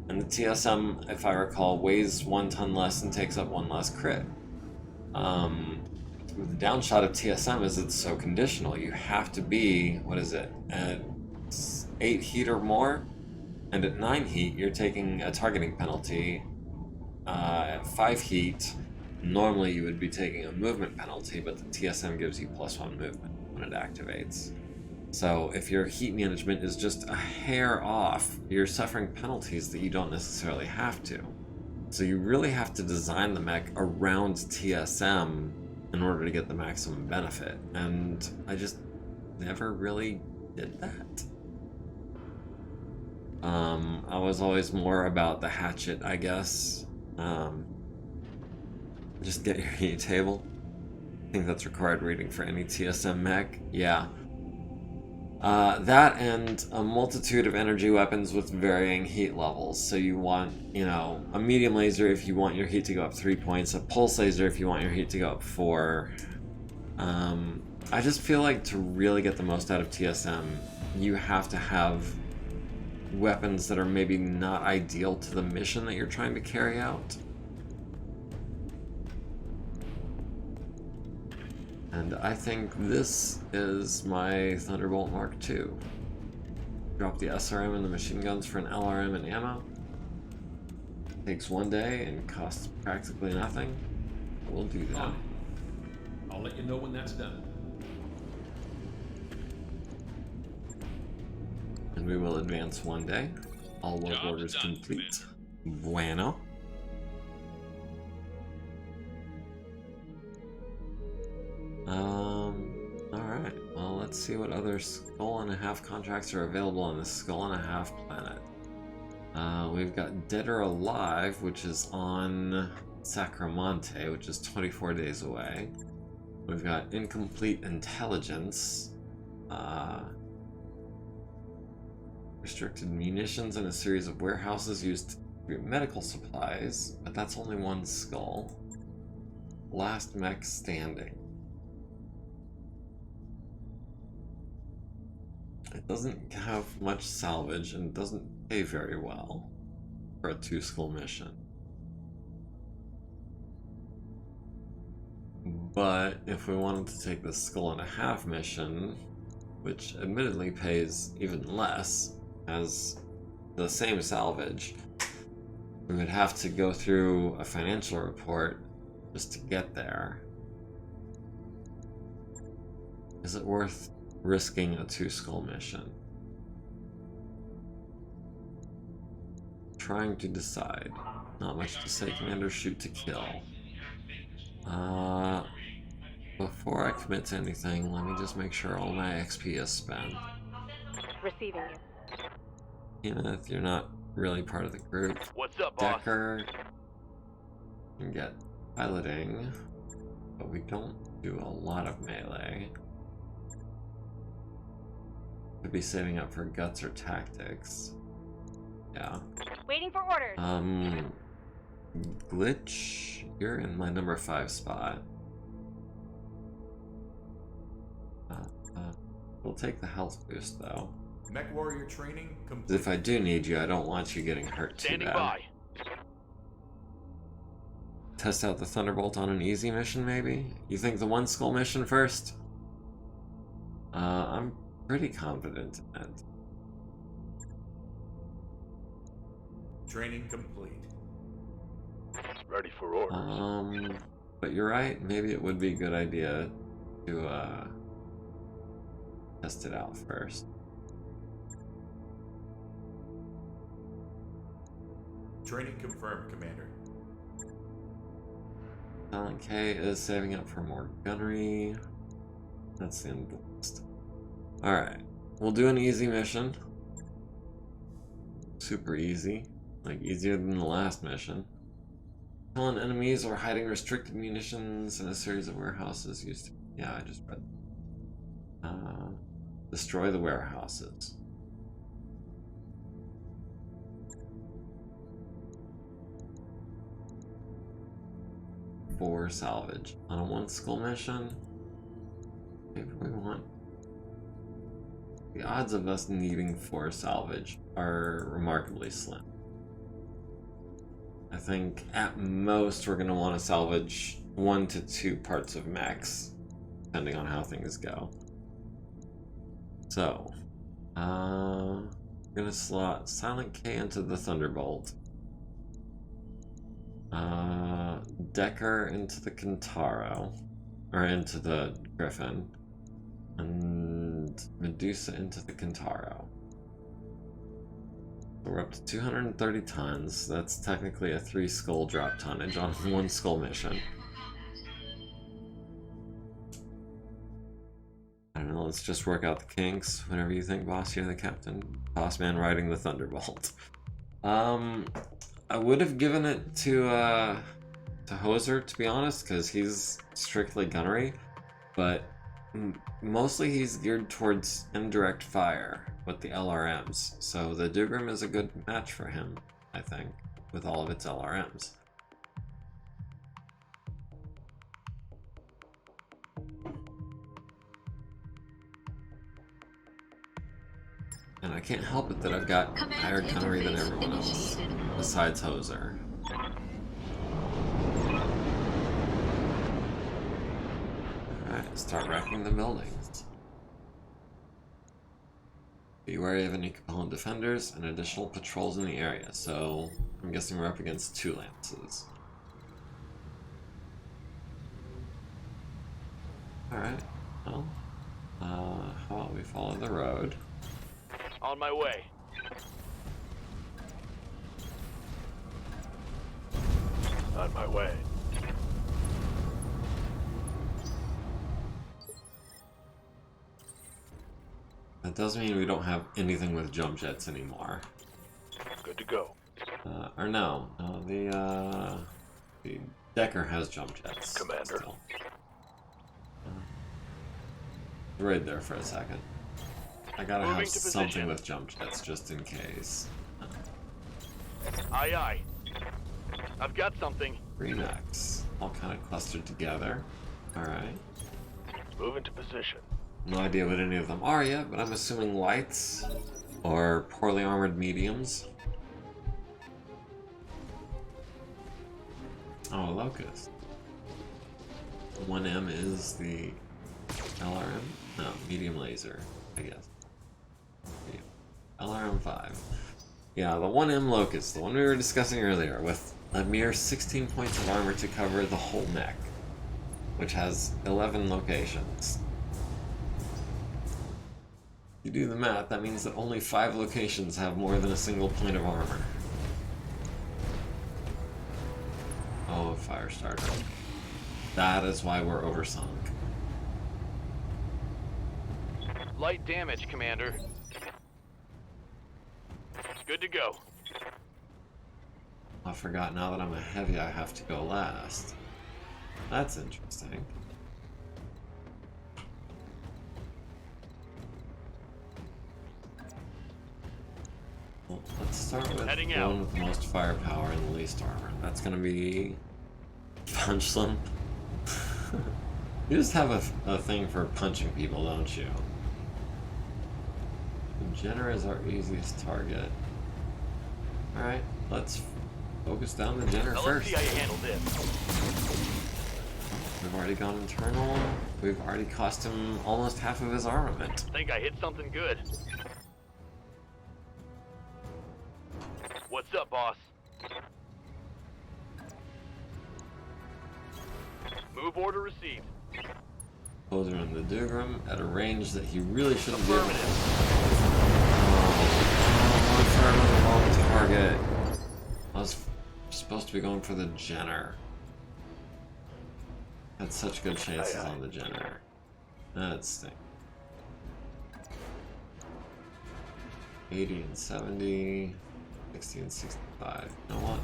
And the TSM, if I recall, weighs 1 ton less and takes up 1 less crit. the downshot of TSM is it's so conditional. You have to be, what is it, at 8 heat or more, and at 9 heat you're taking a targeting penalty. At 5 heat, normally you would be taking a movement penalty, but the TSM gives you +1 movement when it activates. So if your heat management is just a hair off, you're suffering penalties that you don't necessarily have to. So you really have to design the mech around TSM in order to get the maximum benefit, and I just never really did that. I was always more about the hatchet, I guess. Just get your heat table. I think that's required reading for any TSM mech. Yeah. That and a multitude of energy weapons with varying heat levels. So you want, you know, a medium laser if you want your heat to go up 3 points, a pulse laser if you want your heat to go up 4. I just feel like to really get the most out of TSM, you have to have weapons that are maybe not ideal to the mission that you're trying to carry out. And I think this is my Thunderbolt Mark II. Drop the SRM and the machine guns for an LRM and ammo. Takes 1 day and costs practically nothing. We'll do that. I'll let you know when that's done. And we will advance 1 day. All work Job's orders done, complete. Bueno. Alright. Well, let's see what other Skull and a Half contracts are available on the Skull and a Half planet. We've got Dead or Alive, which is on Sacramonte, which is 24 days away. We've got Incomplete Intelligence. Restricted munitions in a series of warehouses used to distribute medical supplies, but that's only 1 skull. Last mech standing. It doesn't have much salvage and doesn't pay very well for a 2 skull mission. But if we wanted to take the Skull and a Half mission, which admittedly pays even less, as the same salvage, we would have to go through a financial report just to get there. Is it worth risking a 2 skull mission? Trying to decide. Not much to say, Commander. Shoot to kill. Before I commit to anything, let me just make sure all my XP is spent. Receiving you. Kenneth, you're not really part of the group. What's up, boss? Decker can get piloting, but we don't do a lot of melee. Could be saving up for guts or tactics. Yeah. Waiting for orders. Glitch, you're in my number 5 spot. We'll take the health boost though. Mech warrior training complete. 'Cause if I do need you, I don't want you getting hurt too Standing bad. by. Test out the Thunderbolt on an easy mission, maybe? You think the 1 skull mission first? I'm pretty confident in that. Training complete. Ready for orders. But you're right, maybe it would be a good idea to, test it out first. Training confirmed, Commander. Silent K is saving up for more gunnery. That's the end of the list. Alright, we'll do an easy mission. Super easy. Like, easier than the last mission. Killing enemies or hiding restricted munitions in a series of warehouses used to... Yeah, I just read. Destroy the warehouses. For salvage. On a 1 skull mission, maybe we want... The odds of us needing 4 salvage are remarkably slim. I think at most we're going to want to salvage 1 to 2 parts of max, depending on how things go. So, I'm gonna slot Silent K into the Thunderbolt, Decker into the Kintaro, or into the Griffin, and Medusa into the Kintaro. So we're up to 230 tons. That's technically a 3 skull drop tonnage on 1 skull mission. I don't know, let's just work out the kinks. Whatever you think, boss. You're the captain. Boss man riding the Thunderbolt. I would have given it to Hoser, to be honest, because he's strictly gunnery, but mostly he's geared towards indirect fire with the LRMs, so the Dougram is a good match for him, I think, with all of its LRMs. And I can't help it that I've got higher gunnery than everyone else, besides Hoser. Alright, start wrecking the buildings. Be wary of any Capellan defenders and additional patrols in the area, so I'm guessing we're up against 2 lances. Alright, well, how about we follow the road? On my way. On my way. That does mean we don't have anything with jump jets anymore. Good to go. Or no, the Decker has jump jets. Commander. Still. Right there for a second. I gotta Moving have to something position. with jump jets just in case. Aye, aye. I've got something. Remax, all kind of clustered together. Alright. Move into position. No idea what any of them are yet, but I'm assuming lights or poorly armored mediums. Oh, Locust. 1M is the LRM? No, medium laser, I guess. Yeah. LRM 5. Yeah, the 1M Locust, the one we were discussing earlier, with a mere 16 points of armor to cover the whole mech, which has 11 locations. If you do the math, that means that only 5 locations have more than a single point of armor. Oh, a fire starter. That is why we're oversunk. Light damage, Commander. Good to go. I forgot, now that I'm a heavy, I have to go last. That's interesting. Well, let's start with Heading the out. one with the most firepower and the least armor. That's gonna be Punchlim. You just have a thing for punching people, don't you? Jenner is our easiest target. Alright, let's focus down the Jenner Now let's first. see how you handle this. We've already gone internal. We've already cost him almost half of his armament. Think I hit something good. What's up, boss? Move order received. Closer in the Dougram at a range that he really shouldn't be. Affirmative. Going for another long target. I was supposed to be going for the Jenner. Had such good chances on the Jenner. That stinks. 80 and 70, 60 and 65. You know what?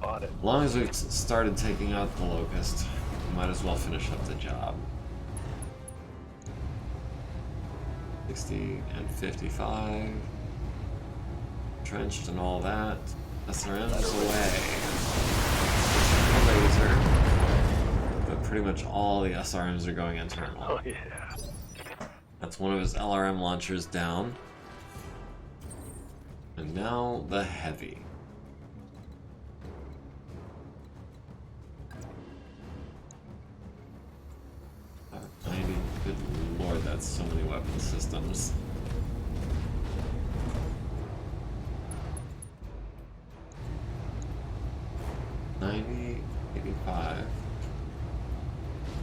On it. As long as we've started taking out the Locust, we might as well finish up the job. 60 and 55. Trenched and all that. SRM's away. Laser. But pretty much all the SRMs are going internal. Oh yeah. That's one of his LRM launchers down. And now the heavy. systems. $90, $85,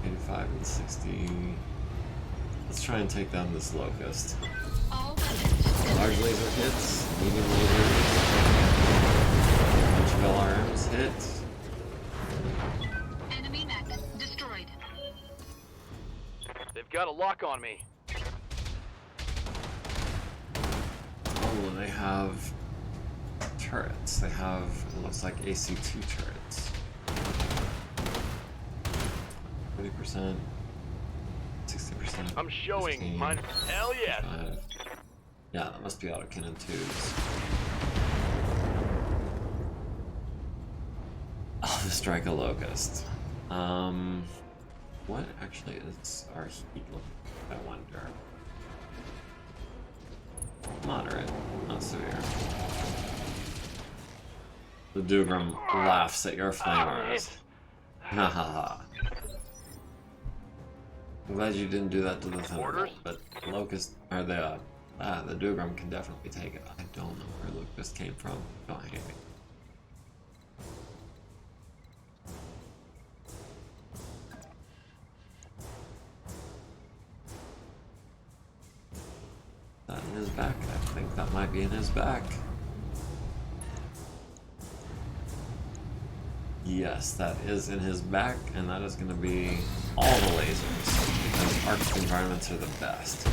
$85 and $60. Let's try and take down this locust. All weapons. Large laser hits, medium lasers, a bunch of LRMs hit. Enemy mech destroyed. They've got a lock on me. Oh, they have turrets. They have, it looks like AC2 turrets. 40%, 60%. I'm showing 15, mine. Hell yes. 5. Yeah, that must be autocannon 2s. I'll strike a locust. What actually is our heat looking? I wonder. Moderate, not severe. The Dugram laughs at your flamers. Ha ha ha. I'm glad you didn't do that to the Thunderbolt, but the Locust, or the Dugram can definitely take it. I don't know where Locust came from. Don't hate me. That in his back? I think that might be in his back. Yes, that is in his back, and that is going to be all the lasers, because Arctic environments are the best.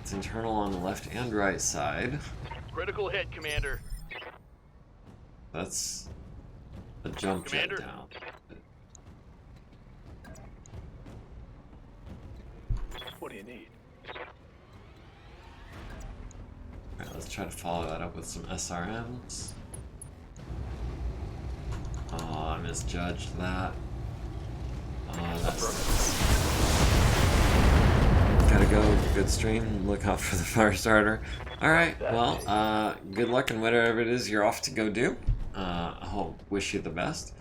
It's internal on the left and right side. Critical hit, Commander. That's a jump jet Commander? down. What do you need? Alright, let's try to follow that up with some SRMs. Oh, I misjudged that. Oh, that's... Gotta go. Good stream. Look out for the fire starter. Alright, well, good luck in whatever it is you're off to go do. I wish you the best.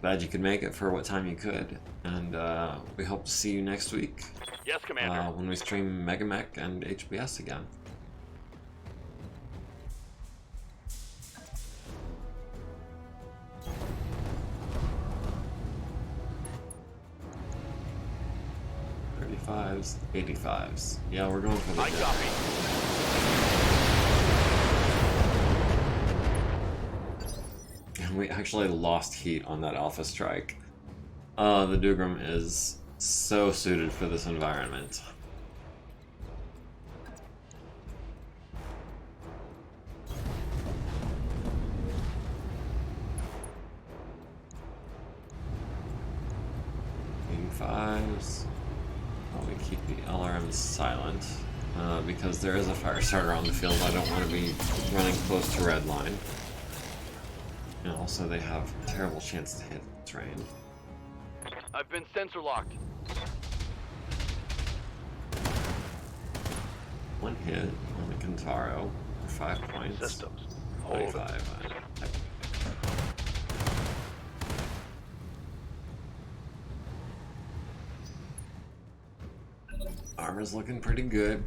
Glad you could make it for what time you could. And we hope to see you next week. Yes, Commander. When we stream Megamech and HBS again. $35s, $85s. Yeah, we're going for the I dead. copy. And we actually lost heat on that Alpha Strike. The Dugram is so suited for this environment. $85s. Oh, we keep the LRMs silent. Because there is a fire starter on the field, I don't want to be running close to red line. And also they have a terrible chance to hit terrain. I've been sensor locked. One hit on the Kentaro for 5 points. Systems. Hold it. 25. Armor's looking pretty good.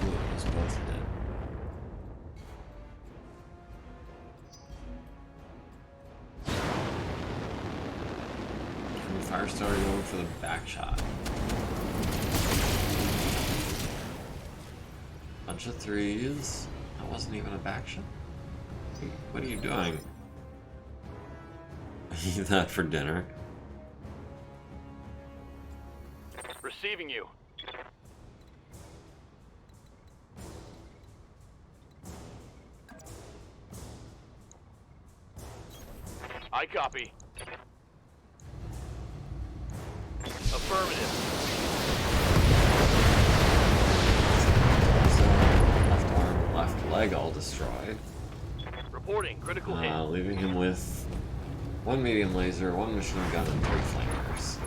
Ooh, those both hit. And the fire starter going for the back shot. Bunch of threes. That wasn't even a back shot. What are you doing? Eat that for dinner. Receiving you. I copy. Affirmative. So, left arm, left leg all destroyed. Reporting. Critical hit. Leaving him with one medium laser, one machine gun, and 3 flamers.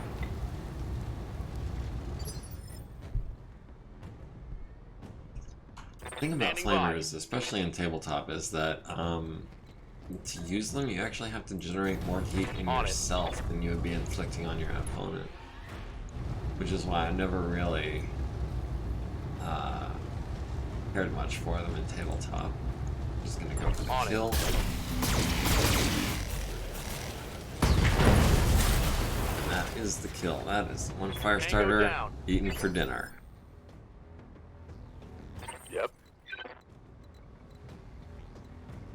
The thing about Standing by. flamers, especially in tabletop, is that to use them, you actually have to generate more heat in On it. yourself than you would be inflicting on your opponent. Which is why I never really cared much for them in tabletop. Just gonna go for the On it. kill. And that is the kill. That is one fire Tango starter down. eaten for dinner. Yep.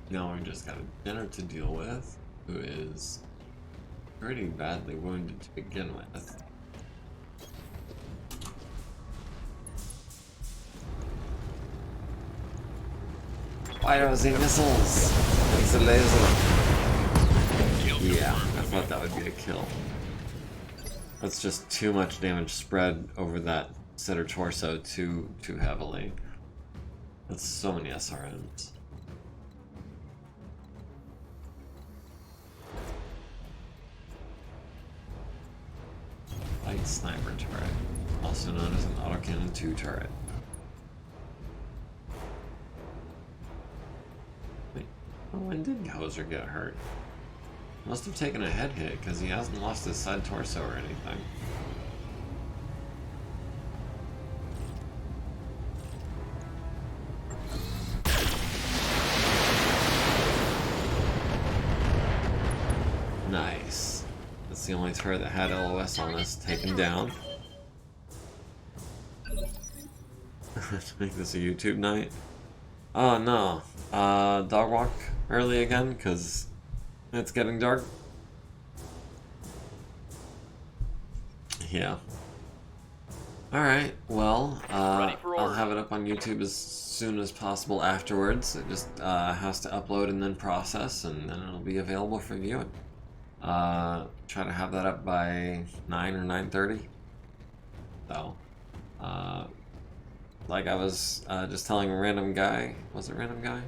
Now we just got a dinner to deal with, who is pretty badly wounded to begin with. Why are they missiles? It's a laser. Yeah, I thought that would be a kill. That's just too much damage spread over that center torso too heavily. That's so many SRMs. Light sniper turret, also known as an autocannon 2 turret. Wait, when did Hoser get hurt? Must have taken a head hit because he hasn't lost his side torso or anything. Nice. That's the only turret that had LOS on us taken down. To make this a YouTube night. Oh no. Dog walk early again because it's getting dark. Yeah. Alright, well, I'll have it up on YouTube as soon as possible afterwards. It just has to upload and then process, and then it'll be available for viewing. Try to have that up by 9 or 9:30. So, like I was just telling a random guy, was it random guy?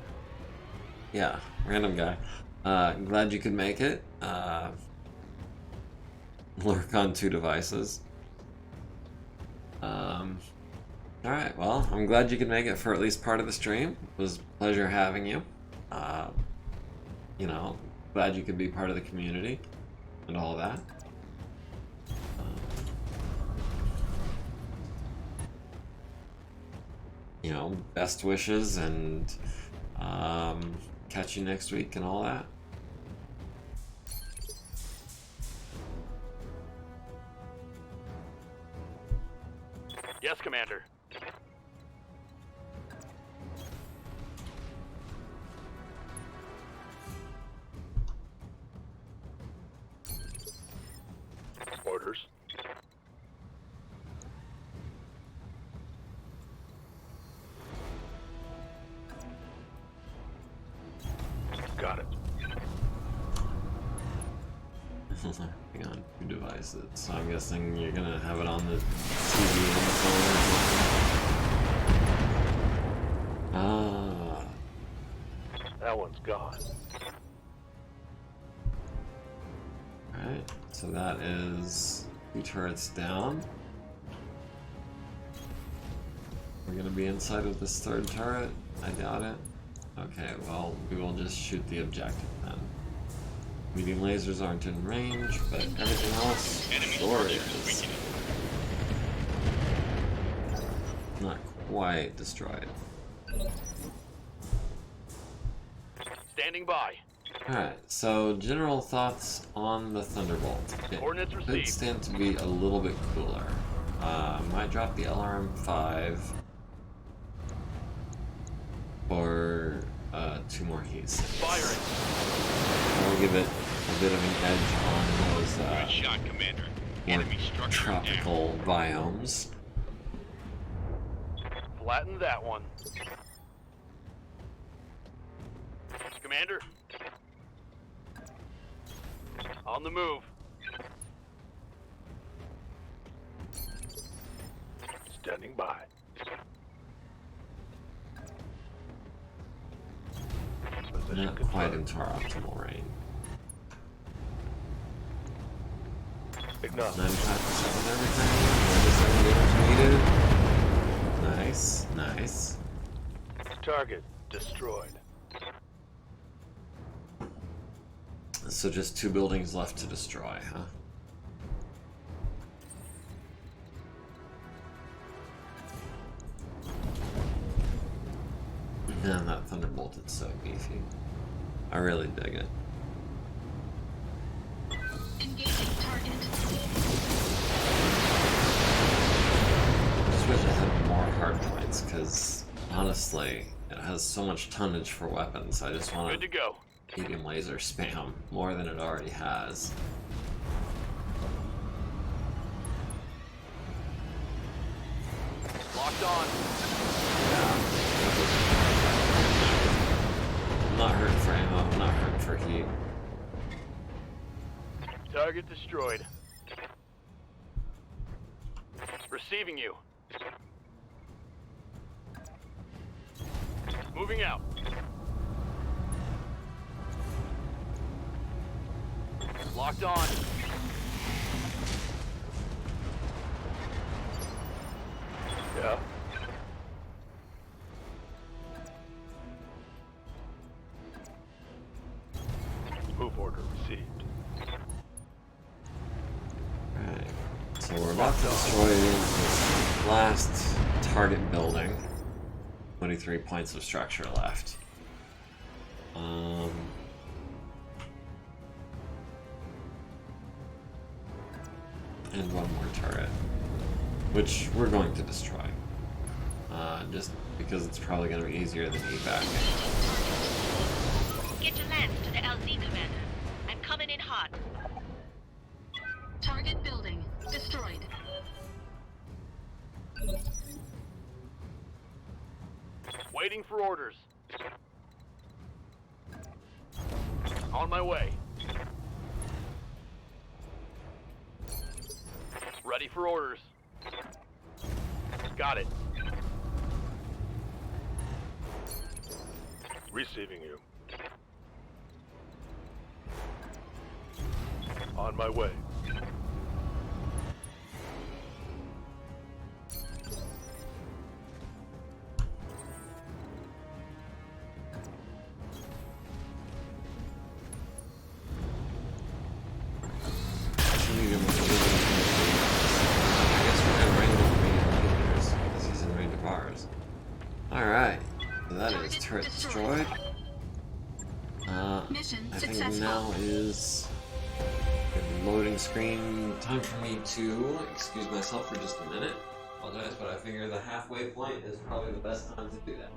Yeah, random guy. Glad you could make it. Lurk on 2 devices. Alright, well, I'm glad you could make it for at least part of the stream. It was a pleasure having you. You know, glad you could be part of the community and all that. You know, best wishes and catch you next week and all that. Yes, Commander. Orders. Got it. Hang on, 2 devices. So I'm guessing you're gonna have it on the TV and the phone or something. Ah. That one's gone. Alright, so that is 2 turrets down. We're gonna be inside of this 3rd turret? I doubt it. Okay, well, we will just shoot the objective then. Medium lasers aren't in range, but everything else sure is. Not quite destroyed. Standing by. Alright, so general thoughts on the Thunderbolt. It Coordinates could received. stand to be a little bit cooler. Might drop the LRM-5 for 2 more heats. Firing. I'll give it a bit of an edge on those Good shot, Commander. more Enemy structure down. tropical biomes. Flatten that one. Commander. On the move. Standing by. Position Not quite confirmed. into our optimal range. Acknowledged. 95% of everything. 97 damage needed. Nice, nice. Target destroyed. So just 2 buildings left to destroy, huh? Man, that Thunderbolt is so beefy. I really dig it. Engaging target. I just wish I had more hard points, because honestly, it has so much tonnage for weapons. I just want Good to go. medium laser spam more than it already has. Locked on. I'm not hurting for ammo, I'm not hurting for heat. Target destroyed. Receiving you. Moving out. Locked on. Yeah. Move order received. Alright, so we're about to destroy this last target building. 23 points of structure left. And 1 more turret, which we're going to destroy. Just because it's probably going to be easier than evac. Get your lance to the LZ, Commander. I'm coming in hot. Target building destroyed. Waiting for orders. On my way. Ready for orders. Got it. Receiving you. On my way. Alright, so that is turret destroyed. Mission I think successful. now is the loading screen. Time for me to excuse myself for just a minute. Apologize, but I figure the halfway point is probably the best time to do that.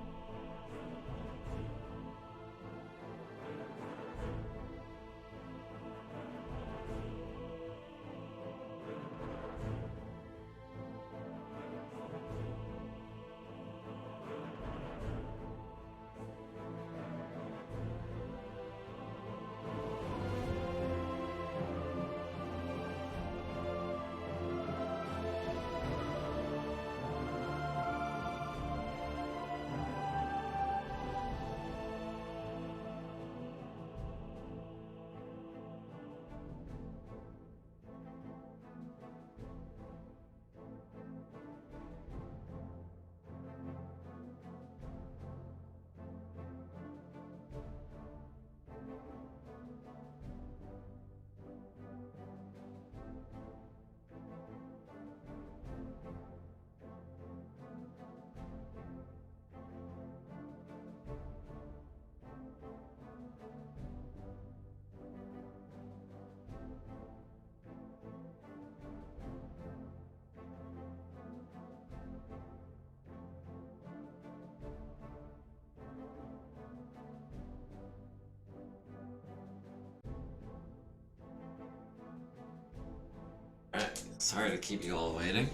Alright, sorry to keep you all waiting.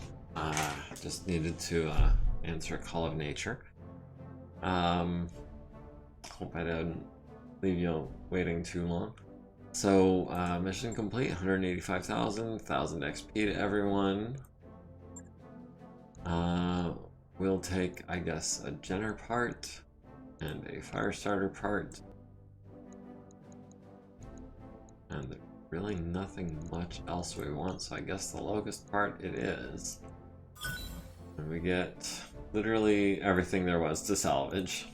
Just needed to answer a call of nature. Hope I didn't leave you waiting too long. So, mission complete, 185,000, 1,000 XP to everyone. We'll take, I guess, a Jenner part and a fire starter part. And really nothing much else we want, so I guess the locust part it is. And we get literally everything there was to salvage.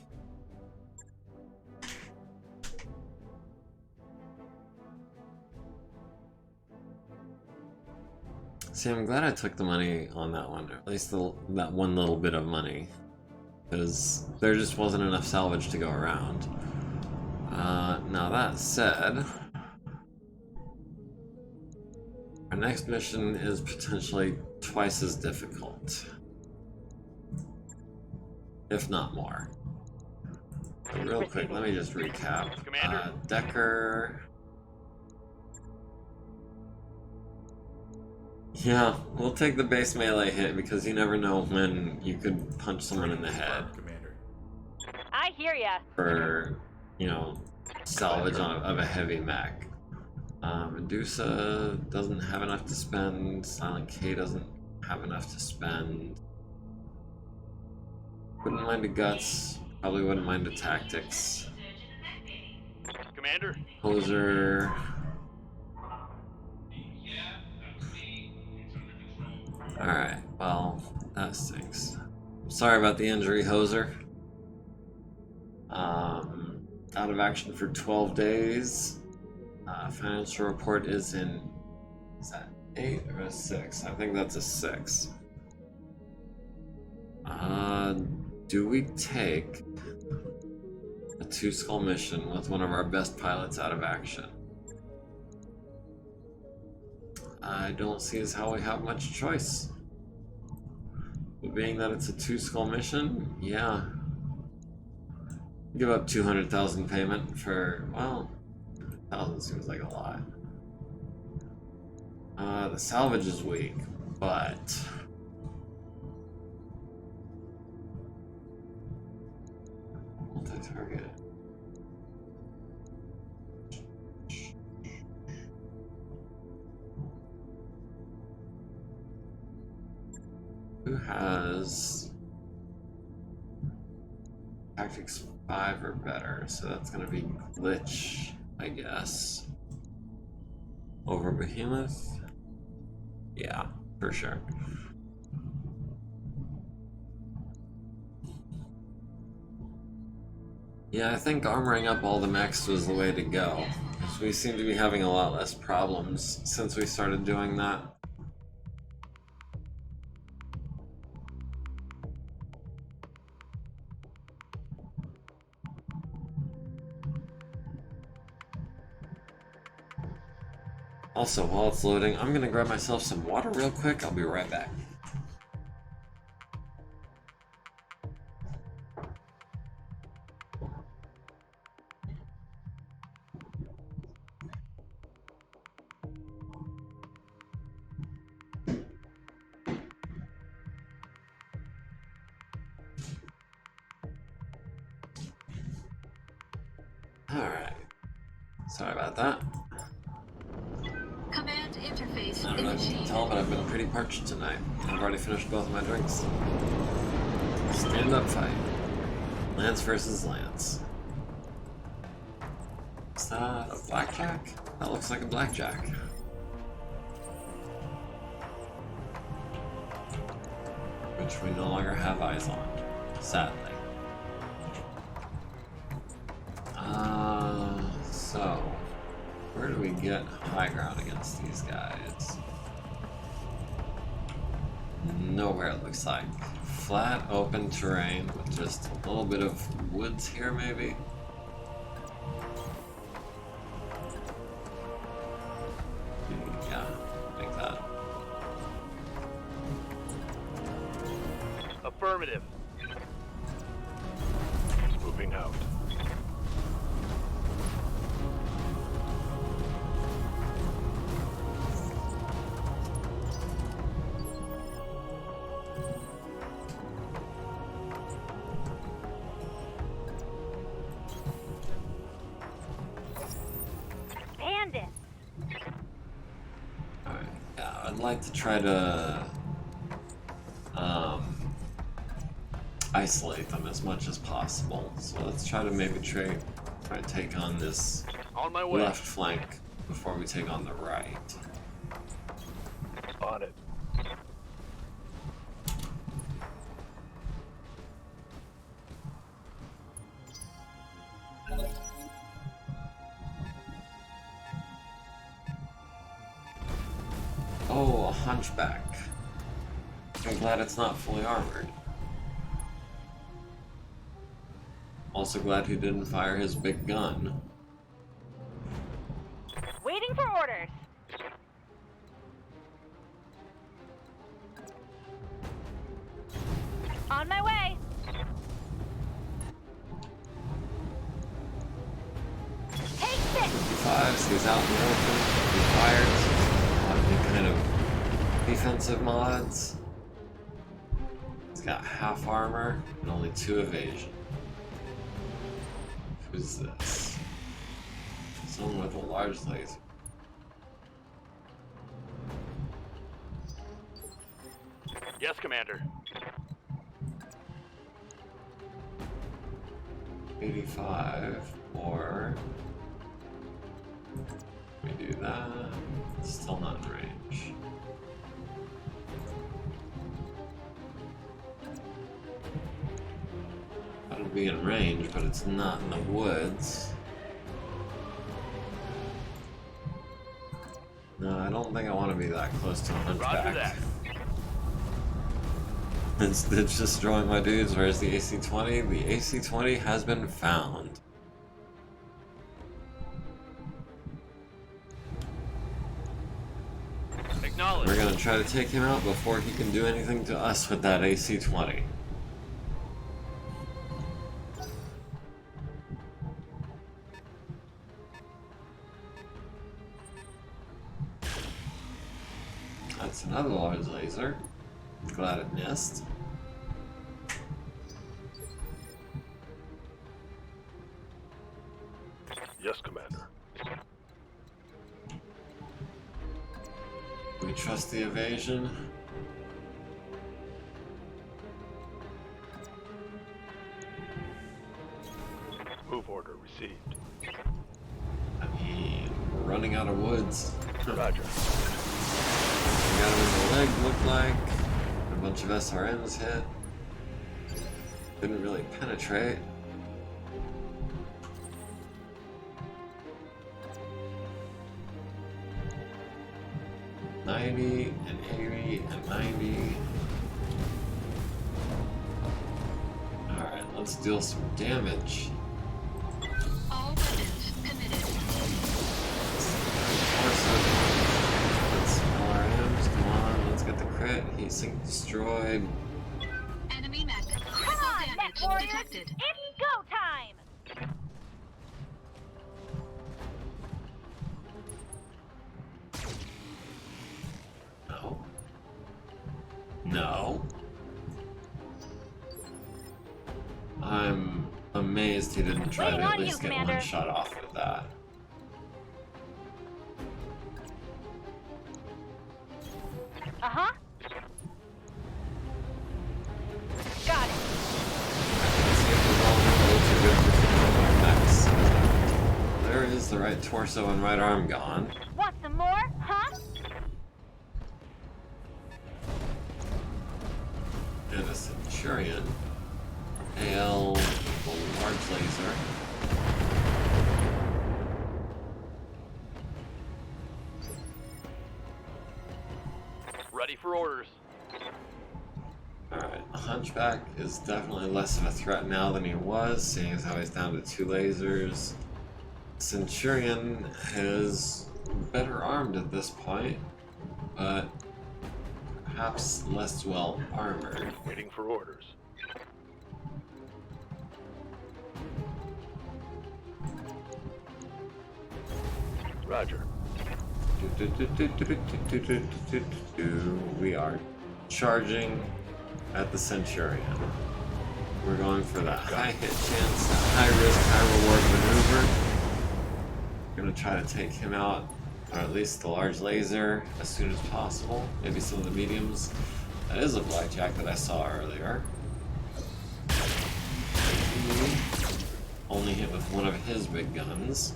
See, I'm glad I took the money on that one, or at least that one little bit of money, because there just wasn't enough salvage to go around. Now that said, our next mission is potentially twice as difficult, if not more. So real quick, let me just recap. Commander? Decker. Yeah, we'll take the base melee hit because you never know when you could punch someone in the head. Commander. I hear ya. For, you know, salvage of a heavy mech. Medusa doesn't have enough to spend. Silent K doesn't have enough to spend. Wouldn't mind a guts. Probably wouldn't mind a tactics. Commander? Hoser. Alright, well, that stinks. Sorry about the injury, Hoser. Out of action for 12 days. Financial report is in... Is that 8 or a 6? I think that's a 6. Do we take a 2-skull mission with one of our best pilots out of action? I don't see as how we have much choice. But being that it's a 2-skull mission, yeah. Give up 200,000 payment for, well, 1,000 seems like a lot. The salvage is weak, but multi-target. Who has tactics 5 or better? So that's gonna be Glitch, I guess. Over Behemoth? Yeah, for sure. Yeah, I think armoring up all the mechs was the way to go, because we seem to be having a lot less problems since we started doing that. Also, while it's loading, I'm gonna grab myself some water real quick. I'll be right back. Alright. Sorry about that. Command interface I don't know if you can initiated. tell, but I've been pretty parched tonight. I've already finished both of my drinks. Stand up fight. Lance versus Lance. Is that a blackjack? That looks like a blackjack. Which we no longer have eyes on, sadly. So, where do we get high ground against these guys? Nowhere, it looks like. Flat, open terrain with just a little bit of woods here, maybe? Yeah, like that. Affirmative. Moving out. Bandits. Alright, yeah, I'd like to try to isolate them as much as possible. So let's try to maybe try to take on this On my way. left flank before we take on the right. On it. Oh, Hunchback. I'm glad it's not fully armored. Also glad he didn't fire his big gun. Waiting for orders. On my way. Take this. 55, so he's out in the open. He fires. A lot of new kind of defensive mods. He's got half armor and only 2 evasion. Who's this? Someone with a large laser. Yes, Commander. 85, or we do that. Still not in range. That'll be in range, but it's not in the woods. No, I don't think I want to be that close to a Roger hunchback. that. It's destroying my dudes. Where's the AC-20? The AC-20 has been found. Acknowledge. We're gonna try to take him out before he can do anything to us with that AC-20. That's another large laser. Glad it missed. Yes, Commander. We trust the evasion. Move order received. I mean, we're running out of woods. Roger. We got him in the leg, looked like. A bunch of SRMs hit. Didn't really penetrate. $90 and $80 and $90. Alright, let's deal some damage. All weapons committed. Let's LRMs, come on, let's get the crit. Heat sink destroyed. Enemy mech. Come Critical on, Mech damage Warriors. detected. It's go time. No. No. I'm amazed he didn't try to Waiting at on you, least get Commander. one shot off with that. Uh-huh. Got it. Let's see if we're all a little too good for mechs. There is the right torso and right arm gone. Want some more, huh? And a Centurion. AL with a large laser. Ready for orders. Alright, Hunchback is definitely less of a threat now than he was, seeing as how he's down to 2 lasers. Centurion is better armed at this point, but perhaps less well armored. Waiting for orders. Roger. We are charging at the Centurion. We're going for that high hit chance, that high risk, high reward maneuver. We're gonna try to take him out, or at least the large laser, as soon as possible. Maybe some of the mediums. That is a blackjack that I saw earlier. Only hit with one of his big guns.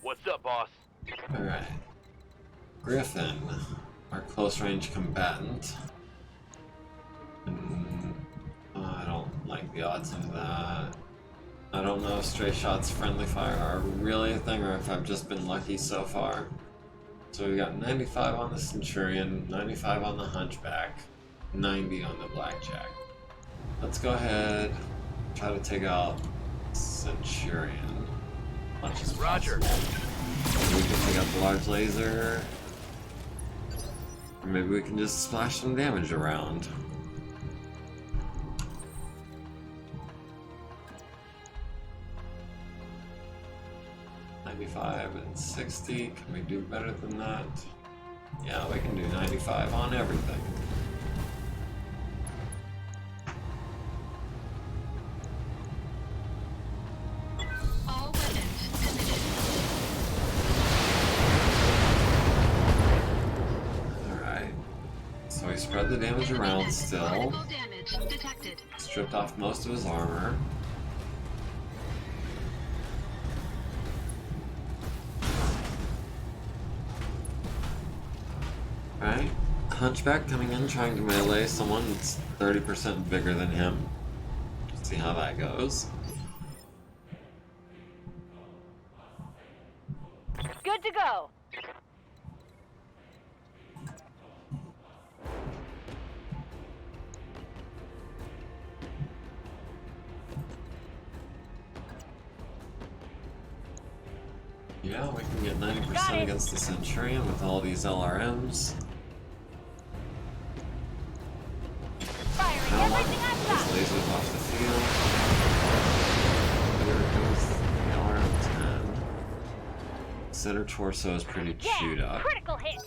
What's up, boss? Alright. Griffin, our close range combatant. I don't like the odds of that. I don't know if stray shots, friendly fire are really a thing or if I've just been lucky so far. So we got 95 on the Centurion, 95 on the Hunchback, 90 on the Blackjack. Let's go ahead, try to take out Centurion as much as Roger. possible. We can take out the large laser, or maybe we can just splash some damage around. And 60. Can we do better than that? Yeah, we can do 95 on everything. All weapons committed. Alright. So he spread the damage around still. Critical damage detected. Stripped off most of his armor. Alright, Hunchback coming in trying to melee someone that's 30% bigger than him. Let's see how that goes. Good to go. Yeah, we can get 90% against the Centurion with all these LRMs. Firing Now everything I've those got. lasers off the field. There goes the LRM-10. Center torso is pretty chewed Yeah, up. critical hit.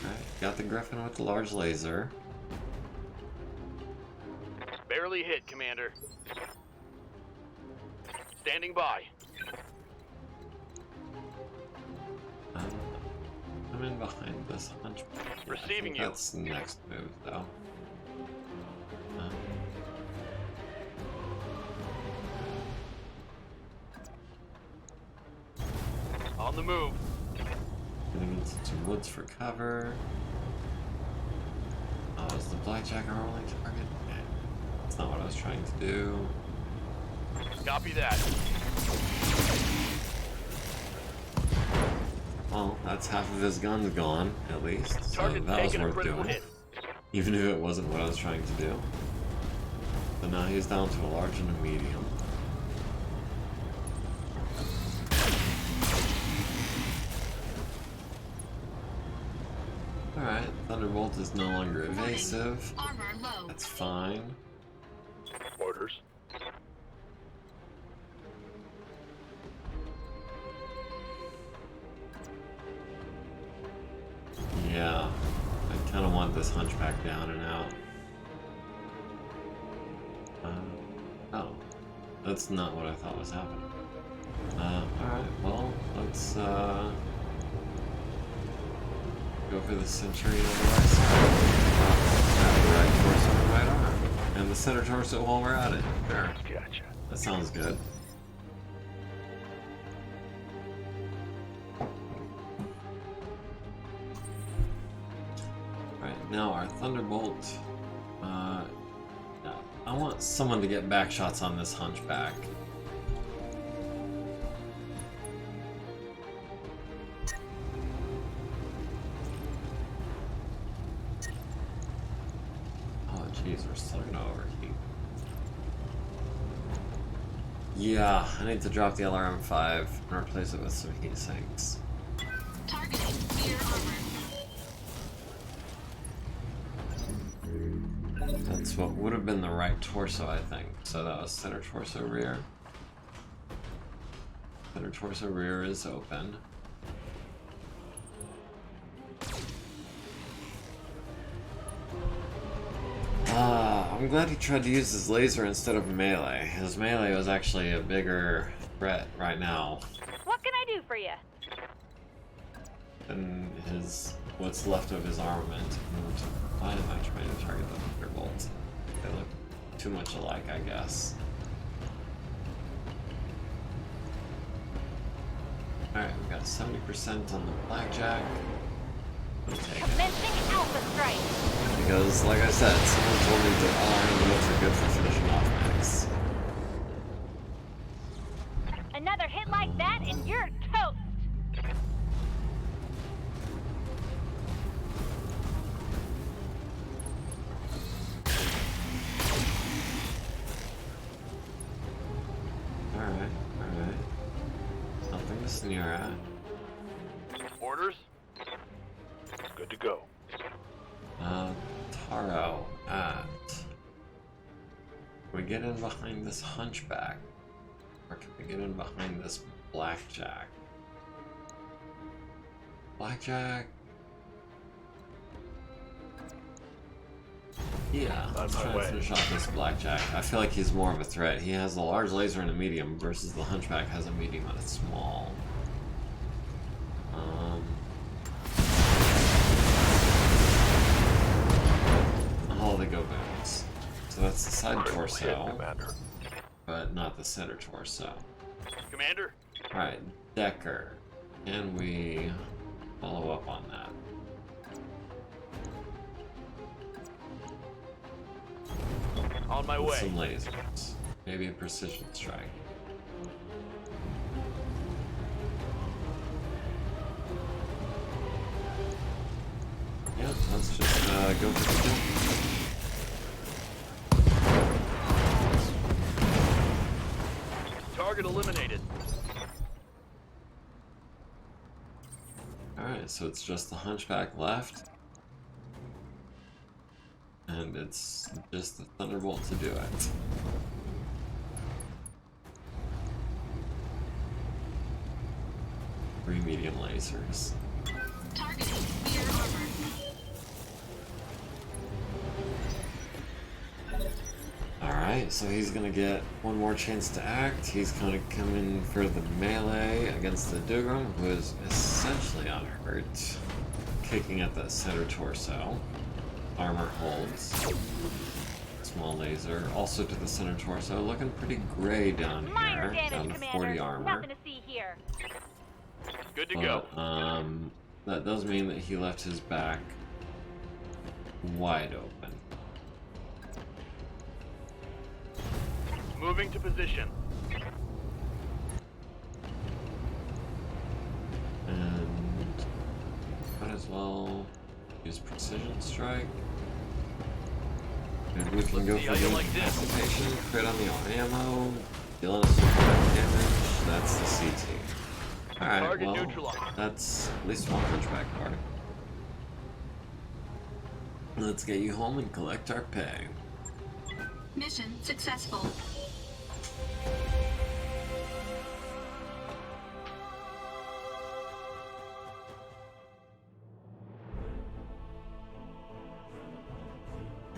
Alright, got the Griffin with the large laser. Barely hit, Commander. Standing by. I'm in behind this Hunchback. Yeah, Receiving you. That's the next move, though. On the move. Getting into some woods for cover. Oh, is the Blackjack our only target? Yeah. That's not what I was trying to do. Copy that. Well, that's half of his guns gone, at least. So Target that was taking a worth critical doing. hit. Even if it wasn't what I was trying to do. So now he's down to a large and a medium. Alright, Thunderbolt is no longer evasive. Armor low. That's fine. Orders. Yeah, I kind of want this Hunchback down and out. Oh, that's not what I thought was happening. Alright, well, let's go for the Centurion on the right side. Have the right torso and right arm. And the center torso while we're at it. There. Gotcha. That sounds good. Right, now our Thunderbolt. Yeah, I want someone to get back shots on this Hunchback. Oh jeez, we're still gonna overheat. Yeah, I need to drop the LRM-5 and replace it with some heat sinks. Targeting rear armor. That's what would have been the right torso, I think. So that was center torso rear. Center torso rear is open. I'm glad he tried to use his laser instead of melee. His melee was actually a bigger threat right now What can I do for you? than his what's left of his armament. And why am I trying to target the Thunderbolt? They look too much alike, I guess. Alright, we got 70% on the Blackjack. gonna take it. Commencing Alpha Strike. Because, like I said, someone told me that all iron bullets are good for finishing off mechs. Another hit like that and you're toast. Alright. Nothing to sneer at. Orders? Good to go. Taro at... Can we get in behind this hunchback? Or can we get in behind this blackjack? Blackjack? Yeah, let's try to finish off this blackjack. I feel like he's more of a threat. He has a large laser and a medium versus the hunchback has a medium and a small. Oh, they go booms. So that's the side torso, but not the center torso. Commander? Alright, Decker. Can we follow up on that? On my With way. some lasers. Maybe a precision strike. Yeah, let's just go for the kill. Target eliminated. Alright, so it's just the hunchback left. And it's just the Thunderbolt to do it. Three medium lasers. Targeting mirror armor. Alright, so he's gonna get one more chance to act. He's gonna come in for the melee against the Dugram, who is essentially unhurt. Kicking at that center torso. Armor holds. Small laser. Also to the center torso. Looking pretty gray down Minor here. damage, Down to Commander. 40 armor. Nothing to see here. Good to go. But, that does mean that he left his back wide open. Moving to position. And might as well use precision strike. Maybe we can go See for how you the like this. incapacitation, crit on the ammo, dealing us some damage. That's the CT. Alright, Target well, neutralized. that's at least one hunchback card. Let's get you home and collect our pay. Mission successful.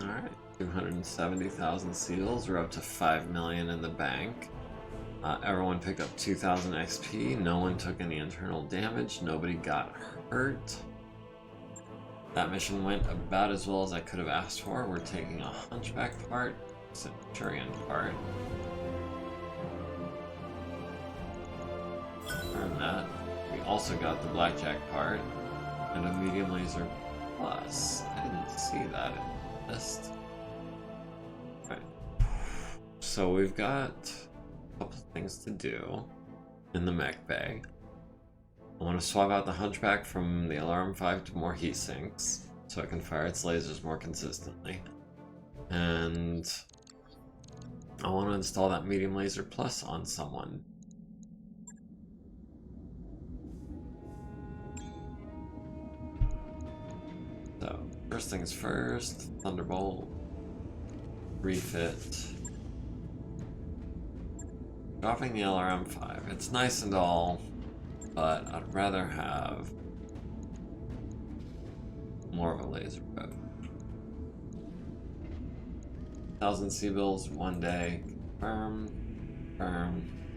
Alright, 270,000 seals. We're up to 5 million in the bank. Everyone picked up 2,000 XP. No one took any internal damage. Nobody got hurt. That mission went about as well as I could have asked for. We're taking a hunchback part, Centurion part. Earn that. We also got the blackjack part and a medium laser plus. I didn't see that in the list. Right. So we've got a couple things to do in the mech bay. I want to swap out the hunchback from the Alarm 5 to more heat sinks so it can fire its lasers more consistently. And I want to install that medium laser plus on someone. So, first things first, Thunderbolt Refit. Dropping the LRM 5. It's nice and all, but I'd rather have more of a laser boat. 1,000 C-bills, 1 day. Confirm.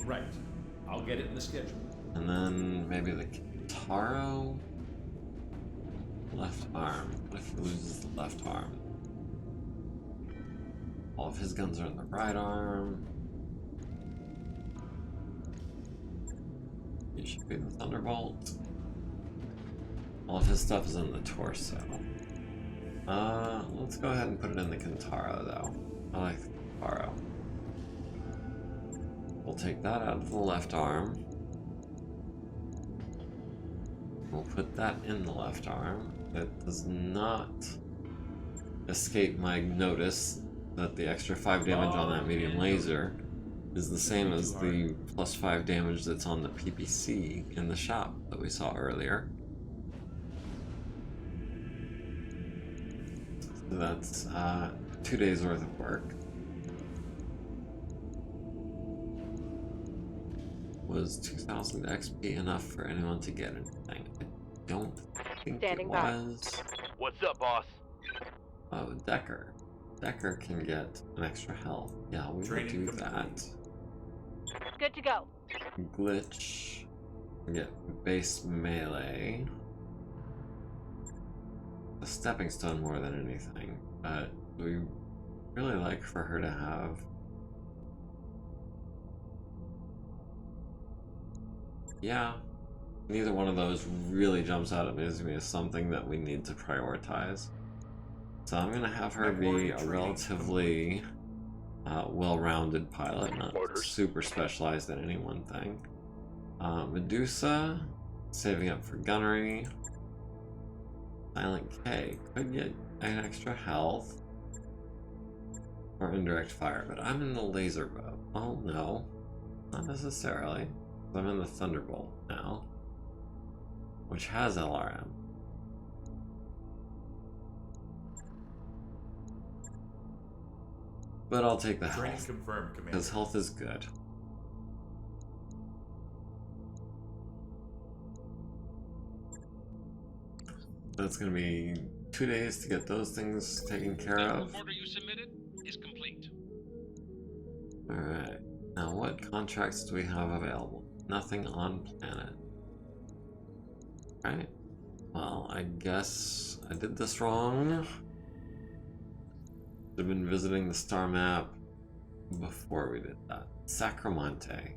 Right. I'll get it in the schedule. And then maybe the Taro left arm. What if he loses the left arm? All of his guns are in the right arm. It should be the Thunderbolt. All of his stuff is in the torso. Let's go ahead and put it in the Kintaro, though. I like the Kintaro. We'll take that out of the left arm. We'll put that in the left arm. It does not escape my notice that the extra 5 damage on that medium laser is the same as the plus 5 damage that's on the PPC in the shop that we saw earlier. So that's 2 days worth of work. Was 2,000 XP enough for anyone to get anything? I don't think Standing it by. was. What's up, boss? Oh, Decker. Decker can get an extra health. Yeah, we will Training do complete. that. Good to go. Glitch. Get base melee. A stepping stone more than anything, but we really like for her to have. Yeah, neither one of those really jumps out at me as something that we need to prioritize. So I'm gonna have her be a relatively well-rounded pilot, not super specialized in any one thing. Medusa, saving up for gunnery. Silent K could get an extra health or indirect fire, but I'm in the laser bow. Oh no, not necessarily. I'm in the Thunderbolt now, which has LRM. But I'll take the Training health, confirmed, Commander. because health is good. That's going to be 2 days to get those things taken care The of. work order you submitted is complete. Alright, now what contracts do we have available? Nothing on planet. Right. Well, I guess I did this wrong. I've been visiting the star map before we did that. Sacramante.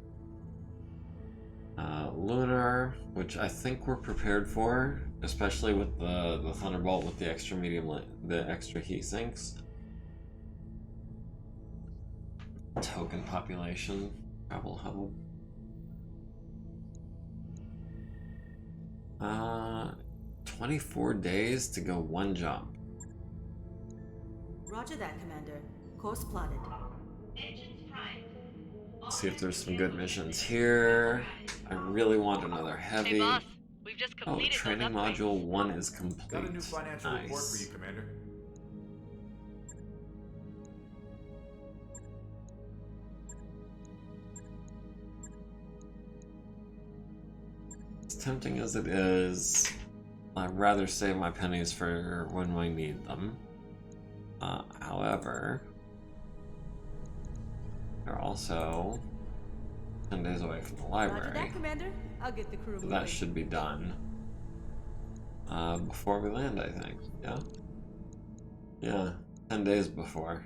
Lunar, which I think we're prepared for, especially with the Thunderbolt with the extra the extra heat sinks. Token population, travel hub. 24 days to go 1 jump. Roger that, Commander. Course plotted. Engines primed. See if there's some good missions here. I really want another Hey, heavy. boss. We've just Oh, completed training those upgrades. module 1 is complete. Got a new financial report for you, Nice. Commander. As tempting as it is, I'd rather save my pennies for when we need them. However, they're also 10 days away from the Roger library. that, Commander. I'll get the crew So moving. that should be done before we land, I think. Yeah? Yeah, 10 days before.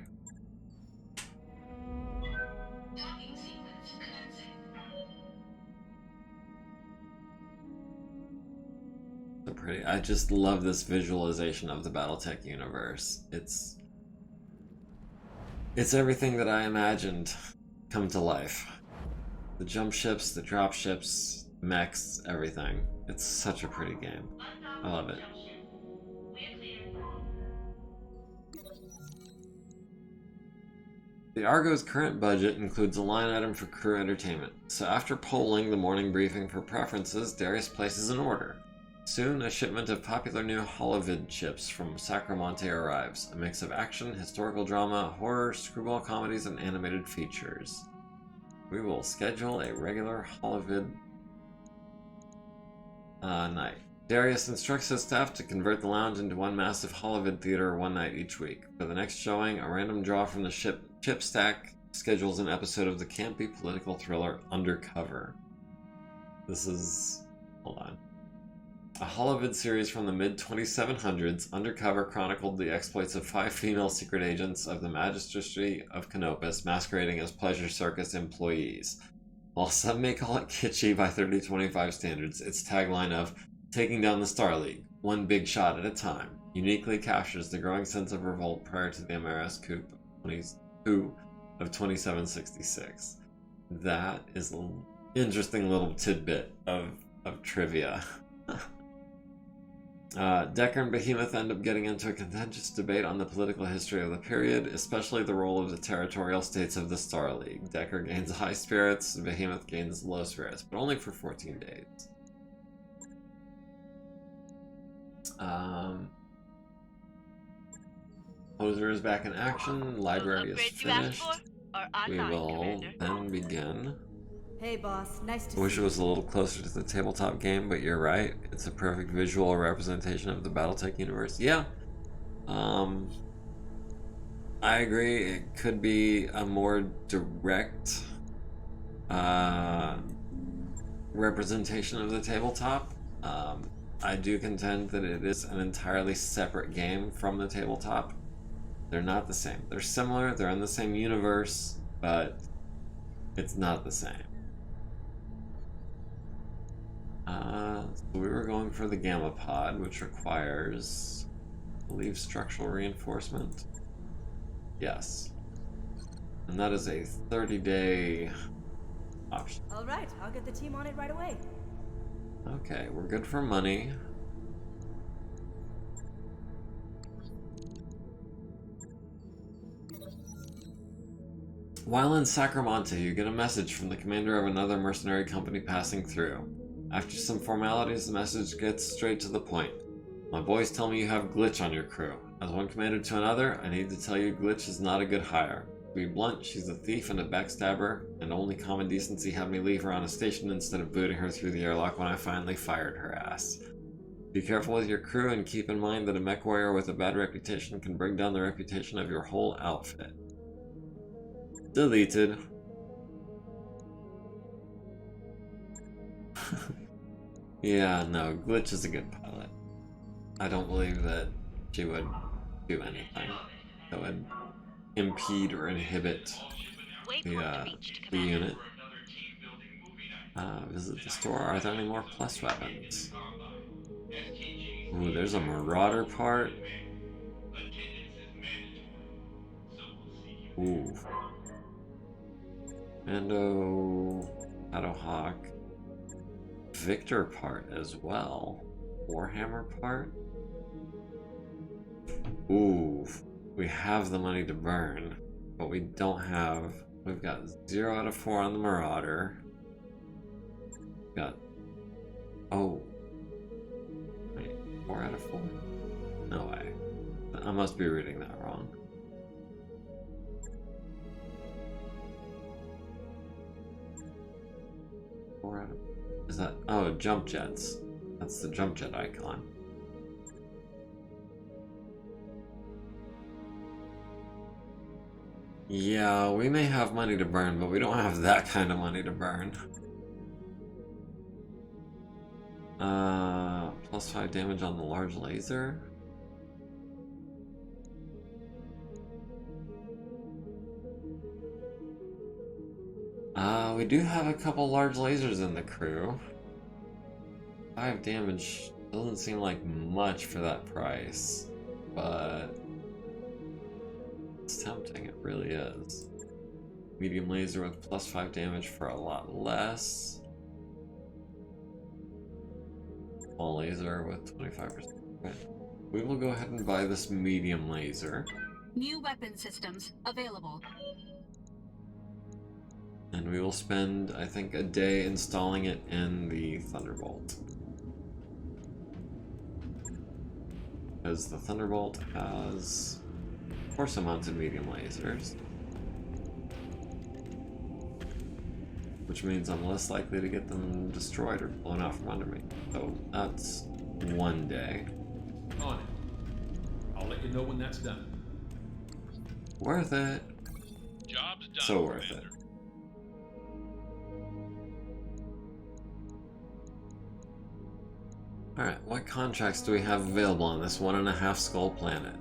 Docking sequence commencing. So pretty. I just love this visualization of the Battletech universe. It's everything that I imagined come to life. The jump ships, the drop ships, mechs, everything. It's such a pretty game. I love it. We're clear. The Argo's current budget includes a line item for crew entertainment, so after polling the morning briefing for preferences, Darius places an order. Soon, a shipment of popular new holovid chips from Sacramante arrives, a mix of action, historical drama, horror, screwball comedies, and animated features. We will schedule a regular holovid night. Darius instructs his staff to convert the lounge into one massive holovid theater 1 night each week. For the next showing, a random draw from the chip stack schedules an episode of the campy political thriller Undercover. This is... hold on. A holovid series from the mid-2700s, Undercover chronicled the exploits of 5 female secret agents of the Magistracy of Canopus masquerading as pleasure circus employees. While some may call it kitschy by 3025 standards, its tagline of "Taking down the Star League, one big shot at a time, uniquely captures the growing sense of revolt prior to the MRS coup of 2766. That is an interesting little tidbit of trivia. Decker and Behemoth end up getting into a contentious debate on the political history of the period, especially the role of the territorial states of the Star League. Decker gains high spirits, Behemoth gains low spirits, but only for 14 days. Hoser is back in action, library is finished. We will then begin. Hey, boss. Nice to I wish see it was a little closer to the tabletop game, but you're right. It's a perfect visual representation of the Battletech universe. Yeah. I agree. It could be a more direct representation of the tabletop. I do contend that it is an entirely separate game from the tabletop. They're not the same. They're similar, they're in the same universe, but it's not the same. So we were going for the Gamma Pod, which requires, I believe, structural reinforcement. Yes. And that is a 30-day option. All right, I'll get the team on it right away. Okay, we're good for money. While in Sacramento, you get a message from the commander of another mercenary company passing through. After some formalities, the message gets straight to the point. My boys tell me you have Glitch on your crew. As one commander to another, I need to tell you Glitch is not a good hire. To be blunt, she's a thief and a backstabber, and only common decency had me leave her on a station instead of booting her through the airlock when I finally fired her ass. Be careful with your crew and keep in mind that a mech warrior with a bad reputation can bring down the reputation of your whole outfit. Deleted. Yeah, no, Glitch is a good pilot. I don't believe that she would do anything that would impede or inhibit the unit. Visit the store. Are there any more plus weapons? Ooh, there's a Marauder part. Ooh. Mando, Shadowhawk, Victor part as well. Warhammer part. Ooh, we have the money to burn, but we don't have. We've got 0 out of 4 on the Marauder. Got. Oh. Wait, 4 out of 4? No way. I must be reading that wrong. Is that? Oh, jump jets. That's the jump jet icon. Yeah, we may have money to burn, but we don't have that kind of money to burn. Plus 5 damage on the large laser. We do have a couple large lasers in the crew. 5 damage doesn't seem like much for that price, but it's tempting, it really is. Medium laser with plus 5 damage for a lot less. Small laser with 25%. Okay. We will go ahead and buy this medium laser. New weapon systems available. And we will spend, I think, a day installing it in the Thunderbolt. Because the Thunderbolt has torso-mounted medium lasers. Which means I'm less likely to get them destroyed or blown out from under me. So that's 1 day. On it. I'll let you know when that's done. Worth it. Job's done. So worth Commander. it. Alright, what contracts do we have available on this 1.5 skull planet?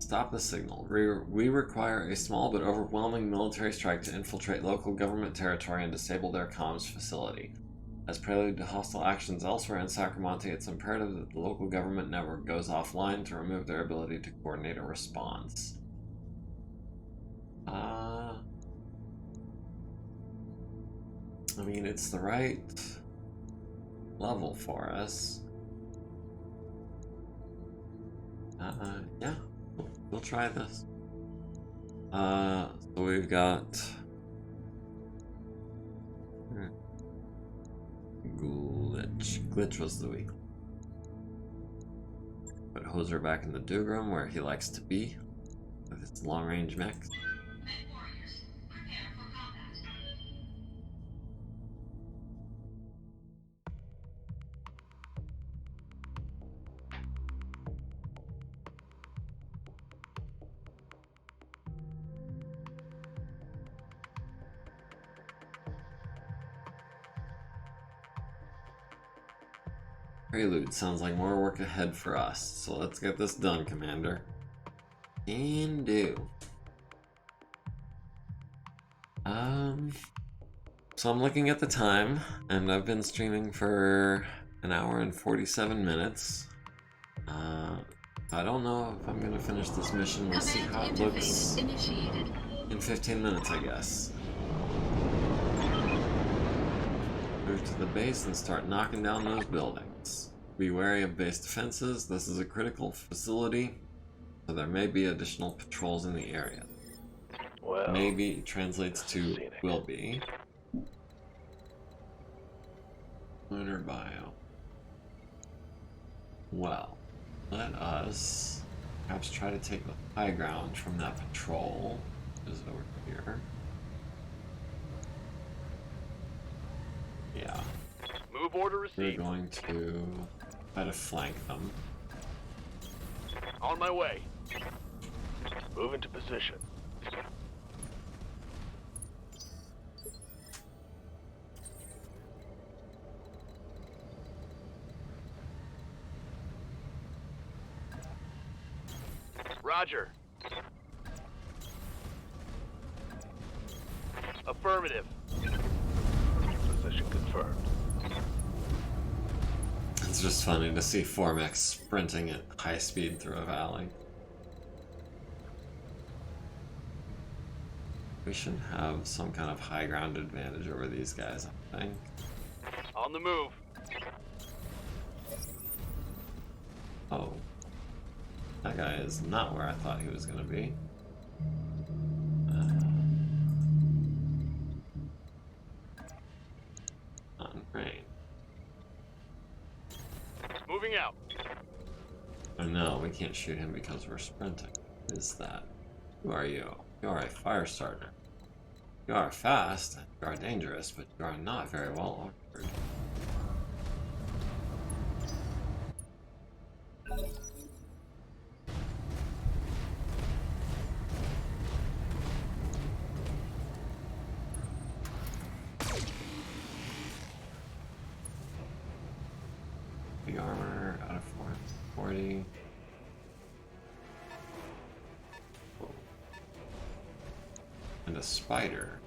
Stop the signal. We require a small but overwhelming military strike to infiltrate local government territory and disable their comms facility. As prelude to hostile actions elsewhere in Sacramento, it's imperative that the local government network goes offline to remove their ability to coordinate a response. I mean, it's the right level for us. Yeah, we'll try this. So we've got Glitch was the weak. Put Hoser back in the Dugram where he likes to be with its long-range mechs. Prelude sounds like more work ahead for us, so let's get this done, Commander. Can do. So I'm looking at the time, and I've been streaming for an hour and 47 minutes. I don't know if I'm gonna finish this mission. We'll see how it looks Initiated. in 15 minutes, I guess. Move to the base and start knocking down those buildings. Be wary of base defenses. This is a critical facility, so there may be additional patrols in the area. Well, Maybe translates to scenic. will be. Lunar bio. Well, let us perhaps try to take the high ground from that patrol, which is over here. Yeah. Move order We're received. going to try to flank them. On my way. Move into position. Roger. Affirmative. Position confirmed. It's just funny to see Formex sprinting at high speed through a valley. We should have some kind of high ground advantage over these guys, I think. On the move. Oh. That guy is not where I thought he was going to be. Not in range. Moving out. Oh no, we can't shoot him because we're sprinting. What is that? Who are you? You are a fire starter. You are fast, you are dangerous, but you are not very well armored. The armor out of 440. Whoa. And a spider.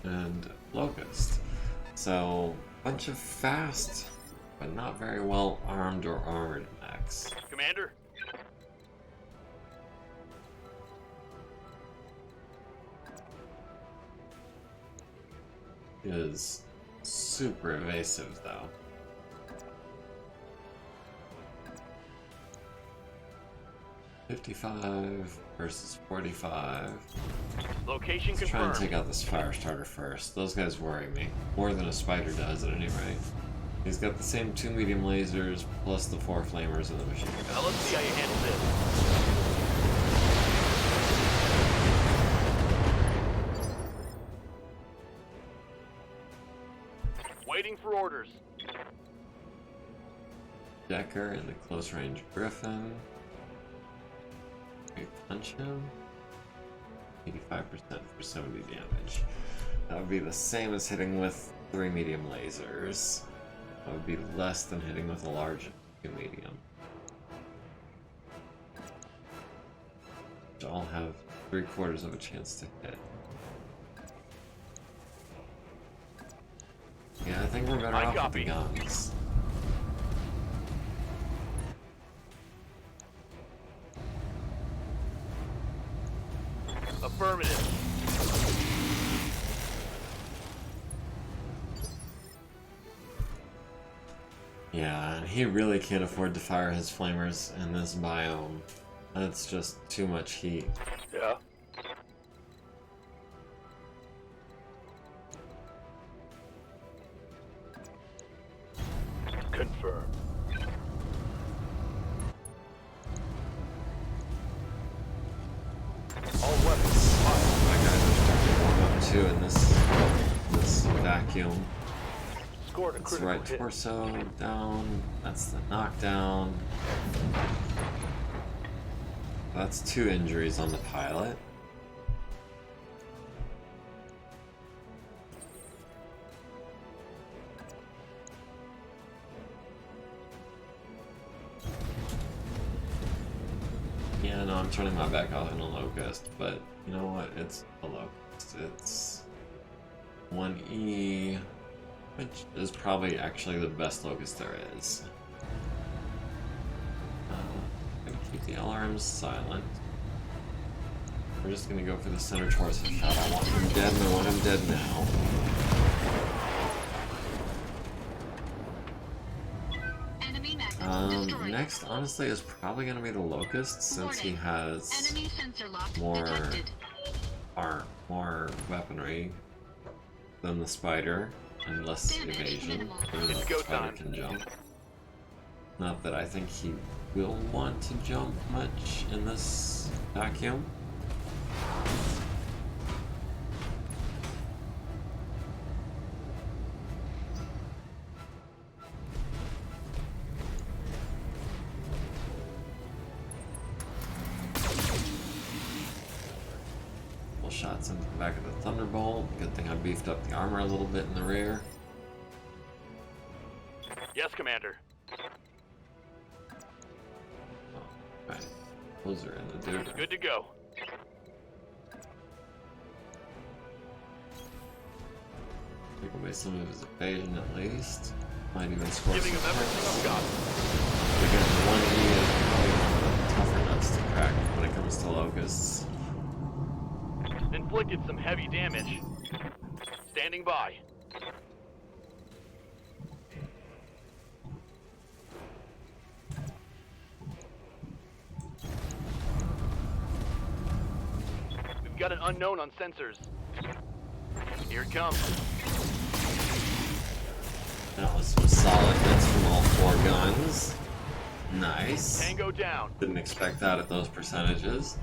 And locust. So, bunch of fast, but not very well armed or armored mechs. Commander. Is super evasive though. 55 versus 45. Location Let's try and confirmed. take out this fire starter first. Those guys worry me. More than a spider does at any rate. He's got the same 2 medium lasers plus the 4 flamers in the machine gun. Now let's see how you handle this. Waiting for orders. Decker and the close range Griffin. We punch him. 85% for 70 damage. That would be the same as hitting with 3 medium lasers. That would be less than hitting with a large medium. Which all have 3/4 of a chance to hit. Yeah, I think we're better off with the guns. Affirmative. Yeah, and he really can't afford to fire his flamers in this biome. That's just too much heat. Yeah. Confirm. All weapons fired. My guys are starting to warm up too in this vacuum. Scored a That's the critical right hit. torso down. That's the knockdown. That's 2 injuries on the pilot. Yeah, no, I'm turning my back out on a locust, but you know what? It's a locust. It's 1E, which is probably actually the best locust there is. Gonna keep the LRMs silent. We're just gonna go for the center torso shot. I want him dead, and I want him dead now. Enemy mech destroyed. Next, honestly, is probably gonna be the locust, since he has Enemy sensor lock more detected. more weaponry than the spider and less Damage evasion. minimal. Even though It's the go spider time. can jump. Not that I think he will want to jump much in this vacuum. Couple shots into the back of the Thunderbolt. Good thing I beefed up the armor a little bit in the rear. Yes, Commander. Right. Those are in the dude. Good to go. Take away some of his evasion at least. Might even score Giving some him everything hits. I've got. Again, 1E is probably one of the tougher nuts to crack when it comes to locusts. Inflicted some heavy damage. Standing by. We've got an unknown on sensors. Here it comes. That was some solid hits from all 4 guns. Nice. Tango down. Didn't expect that at those percentages.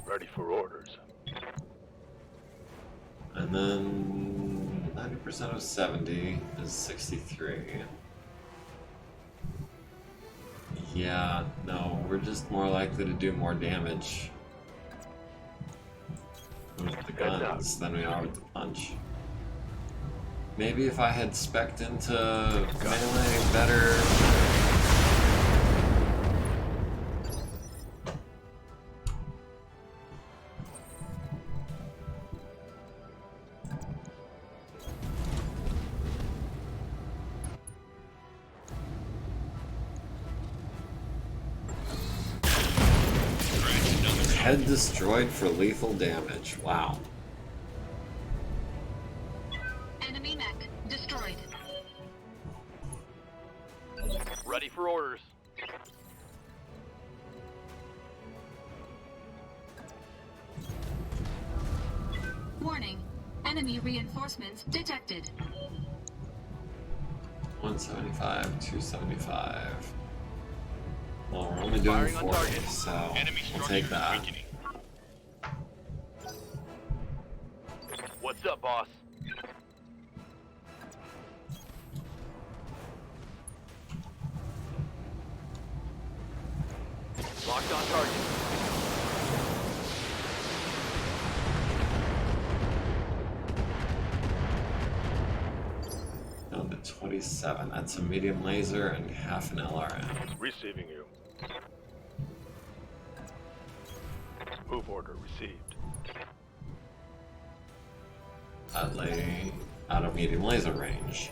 Ready for orders. And then 90% of 70 is 63. Yeah, no, we're just more likely to do more damage with the guns than we are with the punch. Maybe if I had spec'd into melee better. Head destroyed for lethal damage. Wow. Enemy mech destroyed. Ready for orders. Warning. Enemy reinforcements detected. 175, 275. Well, we're only doing Firing on 40, target. so Enemy we'll structure take is that. weakening. What's up, boss? Locked on target. Down to 20 37. That's a medium laser and half an LRM. Receiving you. Move order received. That lay out of medium laser range.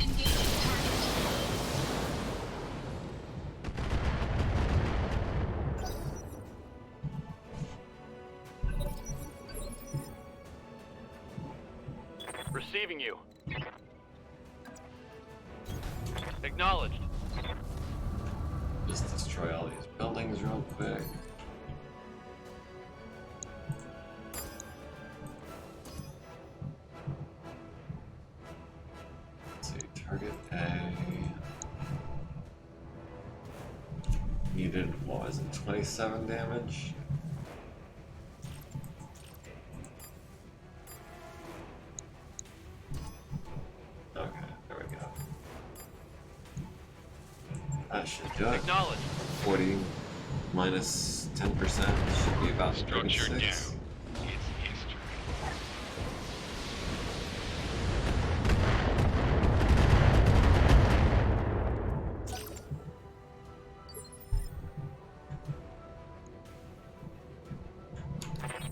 Engaging target. Receiving you. Acknowledged. Just destroy all these buildings real quick. Let's see, target A. Needed, what was it, 27 damage? Okay, there we go. That should do it. Acknowledged. 40 minus 10% should be about Structure 36. down. It's history.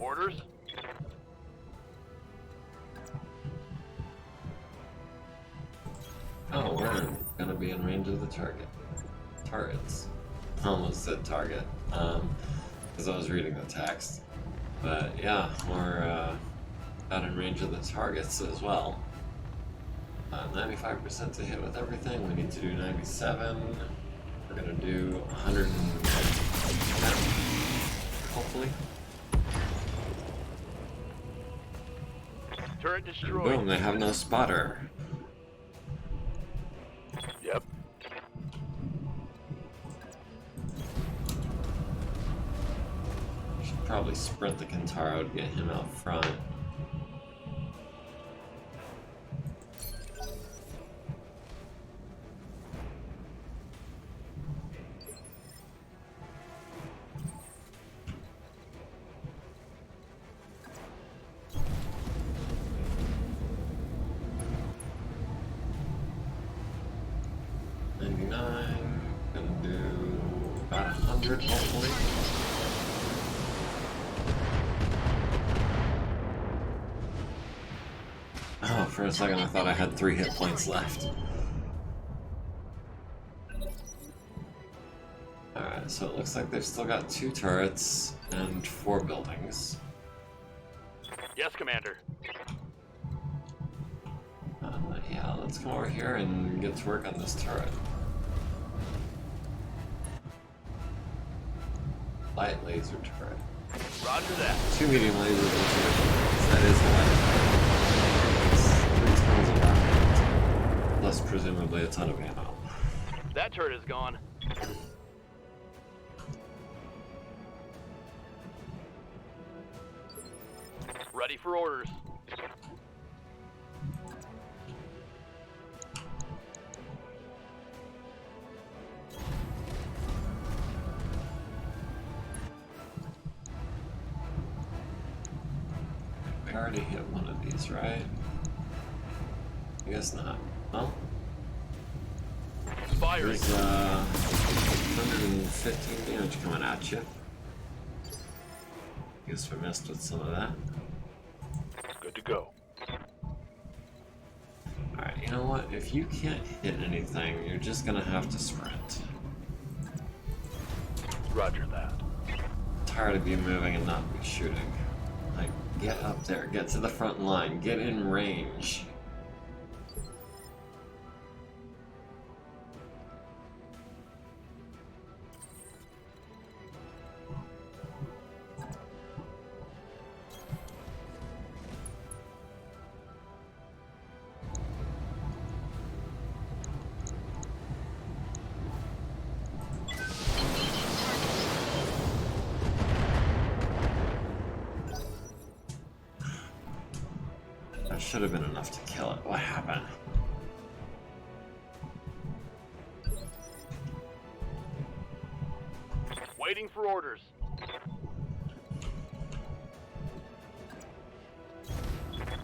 Orders? Oh, we're gonna be in range of the target. Targets. I almost said target, because I was reading the text. But yeah, we're out in range of the targets as well. 95% to hit with everything. We need to do 97. We're gonna do 110, hopefully. Turret And destroyed. boom, they have no spotter. Yep. Should probably sprint the Kentaro to get him out front. Gonna do about 100 hopefully. Oh, for a second I thought I had 3 hit points left. Alright, so it looks like they've still got 2 turrets and 4 buildings. Yes, Commander. Yeah, let's come over here and get to work on this turret. Light laser turret. Roger that. 2 medium lasers and 2 buildings. That is a light. It's 3 tons of rocket, plus presumably a ton of ammo. That turret is gone. Ready for orders. We already hit one of these, right? I guess not. Well, Firing. there's 115 damage coming at you. Guess we messed with some of that. Good to go. Alright, you know what? If you can't hit anything, you're just gonna have to sprint. Roger that. Tired of you moving and not be shooting. Like, get up there, get to the front line, get in range. That should have been enough to kill it. What happened? Waiting for orders.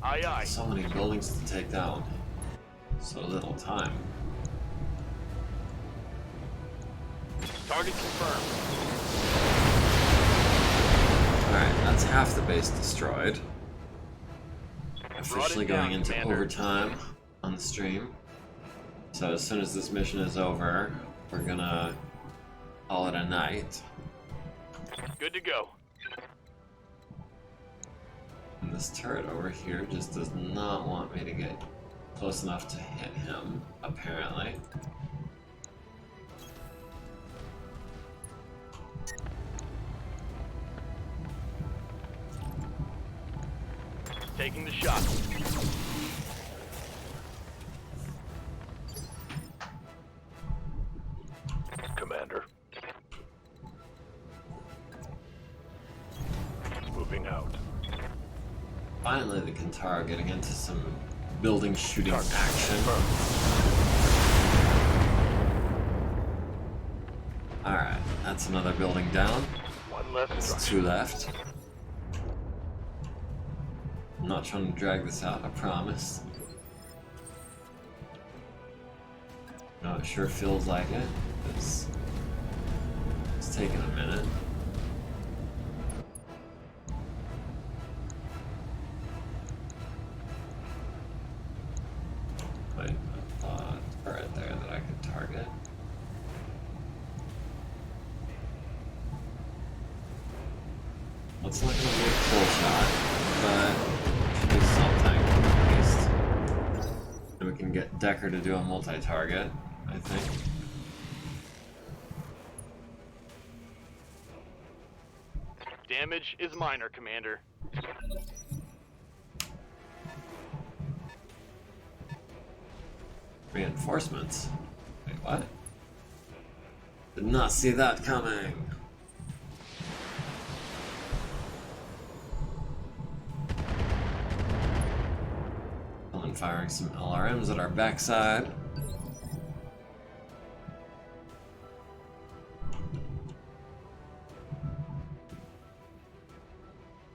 Aye, aye. So many buildings to take down. So little time. Target confirmed. Alright, that's half the base destroyed. Officially down, going into Commander. overtime on the stream. So as soon as this mission is over, we're gonna call it a night. Good to go. And this turret over here just does not want me to get close enough to hit him, apparently. Taking the shot. Commander. Moving out. Finally, the Kintara getting into some building shooting action. Alright, that's another building down. One less That's structure. 2 left. I'm not trying to drag this out, I promise. No, it sure feels like it. It's taking a minute. Wait, I thought right there that I could target. Well, it's not gonna be a full shot, but it should be something at least. And we can get Decker to do a multi-target, I think. Damage is minor, Commander. Reinforcements? Wait, what? Did not see that coming. And firing some LRMs at our backside.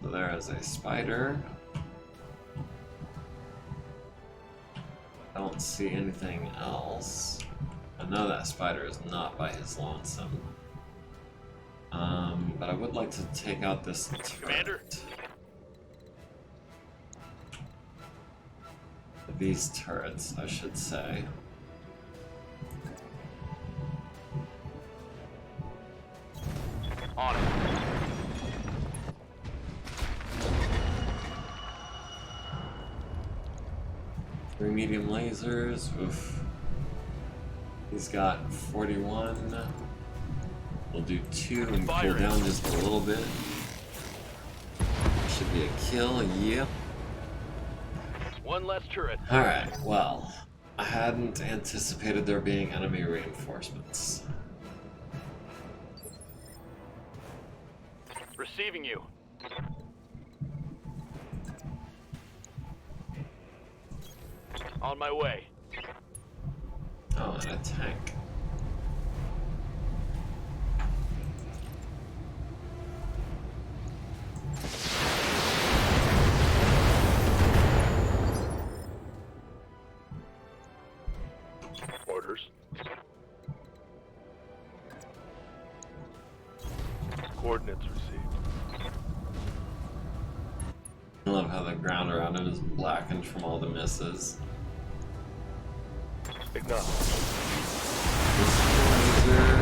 So there is a spider. I don't see anything else. I know that spider is not by his lonesome. But I would like to take out this turret. Commander? These turrets, I should say. On it. Three medium lasers. Oof. He's got 41. We'll do 2 and cool Firing. down just a little bit. Should be a kill, yep. One less turret. Alright, well, I hadn't anticipated there being enemy reinforcements. Receiving you. On my way. Oh, and a tank. Orders. Coordinates received. I love how the ground around him is blackened from all the misses. Acknowledged. Laser.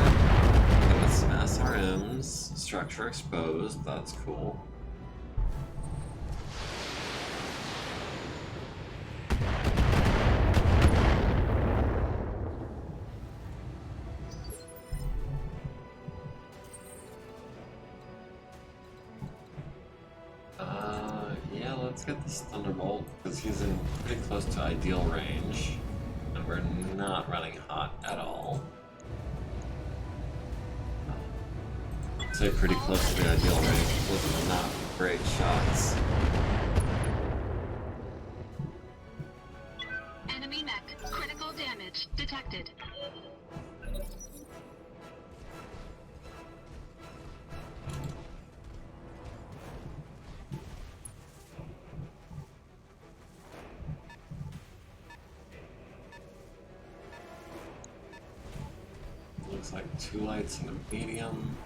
With some SRMs. Structure exposed. That's cool. Yeah, let's get this Thunderbolt, because he's in pretty close to ideal range. And we're not running hot at all. I'd say pretty close to the ideal range. Those are not great shots. looks like 2 lights and a medium.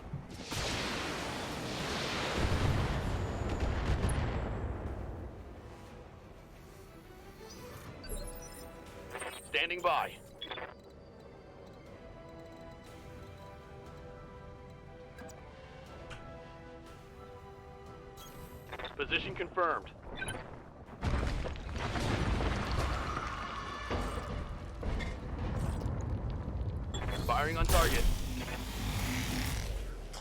Standing by. Position confirmed. Firing on target.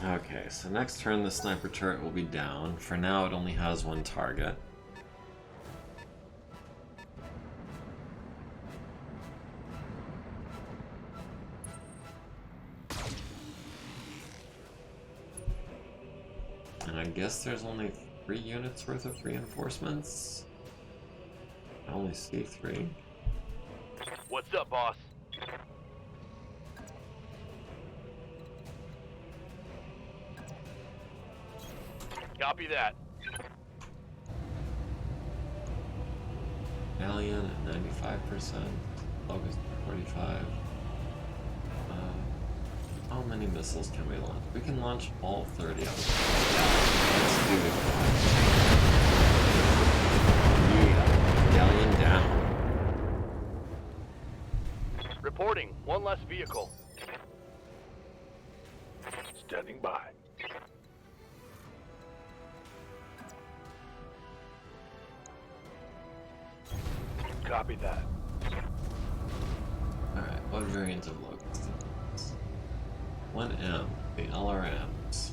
Okay, so next turn the sniper turret will be down. For now it only has 1 target. And I guess there's only 3 units worth of reinforcements. I only see 3. What's up, boss? Copy that. Alien at 95%, Locust at 45. How many missiles can we launch? We can launch all 30 of them. Let's do it. Yeah, Galleon down. Reporting. 1 less vehicle. Standing by. Copy that. Alright, what variant of Locust? 1M, the LRMs.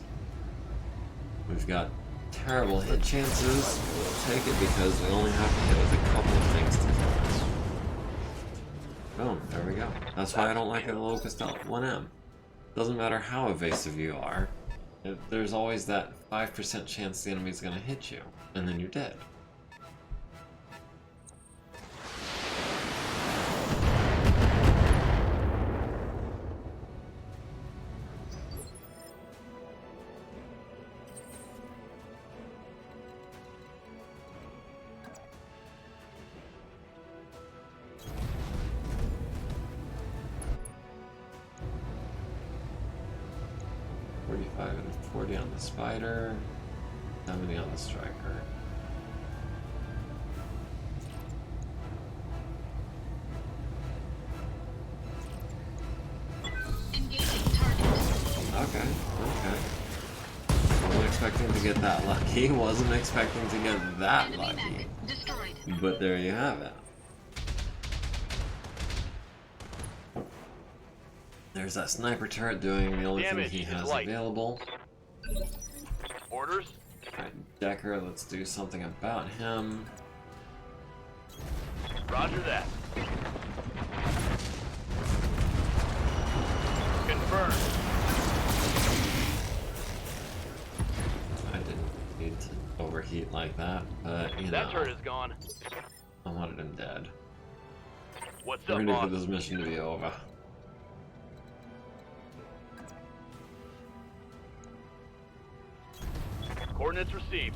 We've got terrible hit chances. We'll take it because we only have to hit with a couple of things to kill us. Boom, there we go. That's why I don't like a Locust 1M. Doesn't matter how evasive you are, there's always that 5% chance the enemy's gonna hit you, and then you're dead. And 40 on the Spider, 70 on the Striker. Engaging target. Okay. Wasn't expecting to get that lucky. Wasn't expecting to get that Enemy lucky. mech destroyed. But there you have it. There's that sniper turret doing the only thing he has available. Orders. Alright, Decker, let's do something about him. Roger that. Confirmed. I didn't need to overheat like that, but you know. That turret is gone. I wanted him dead. What's I'm up, ready boss? for this mission to be over. Coordinates received.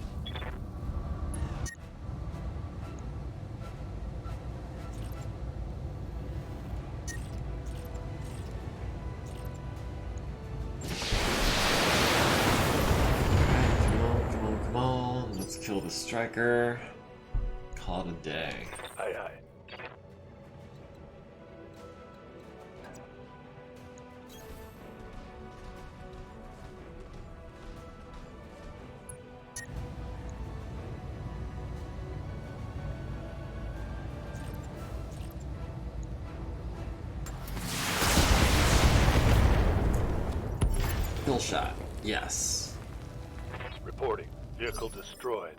Come on. Let's kill the Striker. Call it a day. Aye, aye. Kill shot. Yes. Reporting. Vehicle destroyed.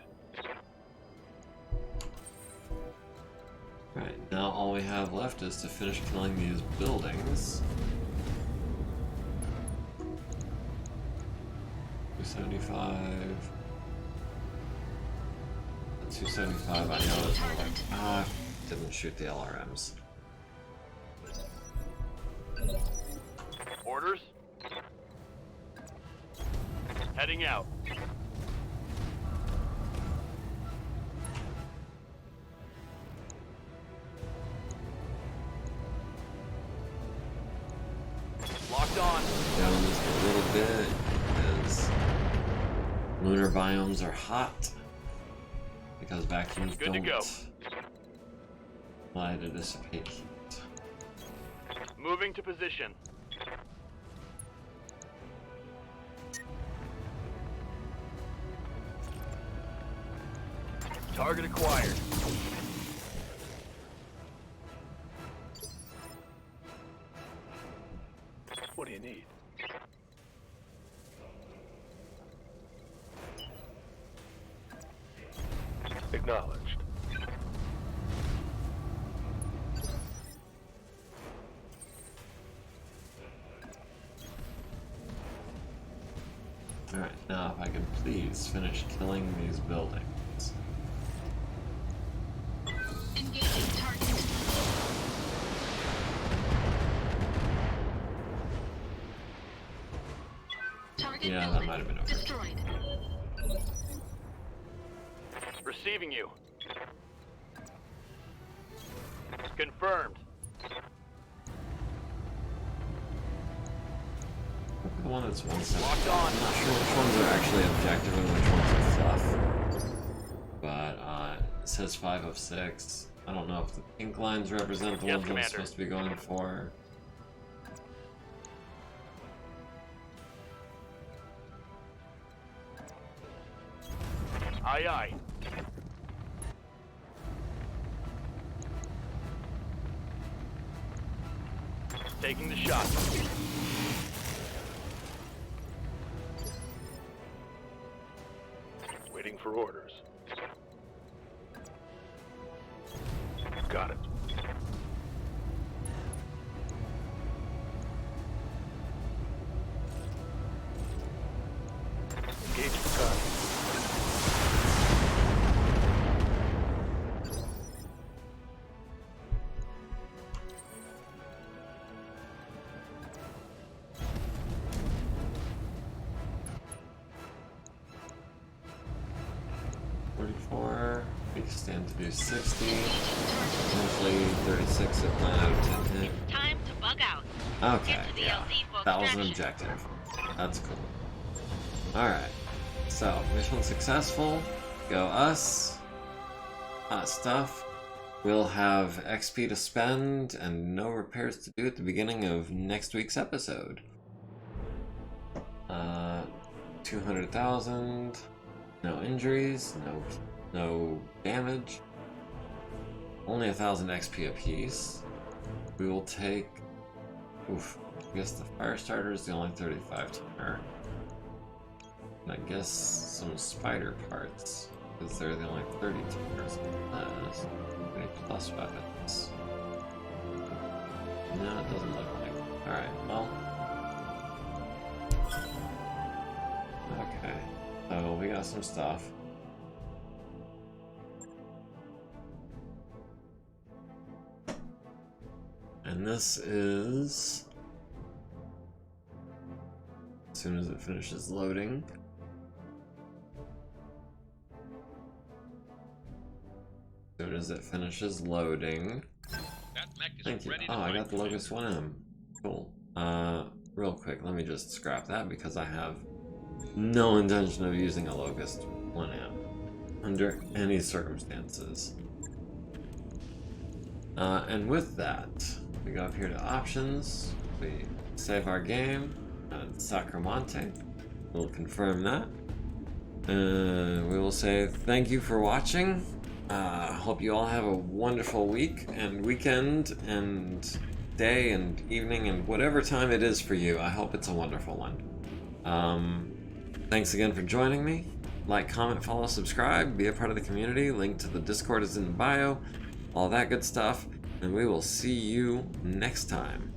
Right, now all we have left is to finish killing these buildings. 275. 275, I know it's more like. Didn't shoot the LRMs. Orders. Heading out. Locked on. Down just a little bit because lunar biomes are hot. Because vacuums Good to don't go. apply to dissipate heat. Moving to position. Target acquired. What do you need? Acknowledged. Alright, now if I could please finish killing these buildings. Engaging target. Target Yeah, that building might have been okay. destroyed. Receiving you. Confirmed. The one that's 170. Locked on. I'm not sure which ones are actually objective and which ones are fluff. But it says 5 of 6. I don't know if the pink lines represent the Yes, ones I'm Commander. supposed to be going for. Aye, aye. Taking the shot. Waiting for orders. Got it. Engage the target. We can stand to do 60. Potentially 36 if 9 out of 10 hit. Time to bug out. Okay, Get to the yeah. LZ for That was an extraction. objective. That's cool. Alright. So, mission successful. Go us. Hot stuff. We'll have XP to spend and no repairs to do at the beginning of next week's episode. 200,000. No injuries. No damage. Only 1,000 XP apiece. We will take. Oof. I guess the fire starter is the only 35 tonner. And I guess some spider parts, because they're the only 30 tonners. 30 plus weapons. No, it doesn't look like. Alright, well. Okay. So we got some stuff. And this is, as soon as it finishes loading. As soon as it finishes loading. That mech is Thank you. ready to Oh, I fight got the for Locust 1M. Cool. Real quick, let me just scrap that because I have no intention of using a Locust 1M under any circumstances. And with that, we go up here to options, we save our game, Sacramante, we'll confirm that. We will say thank you for watching. Hope you all have a wonderful week and weekend and day and evening and whatever time it is for you. I hope it's a wonderful one. Thanks again for joining me. Like, comment, follow, subscribe, be a part of the community. Link to the Discord is in the bio. All that good stuff. And we will see you next time.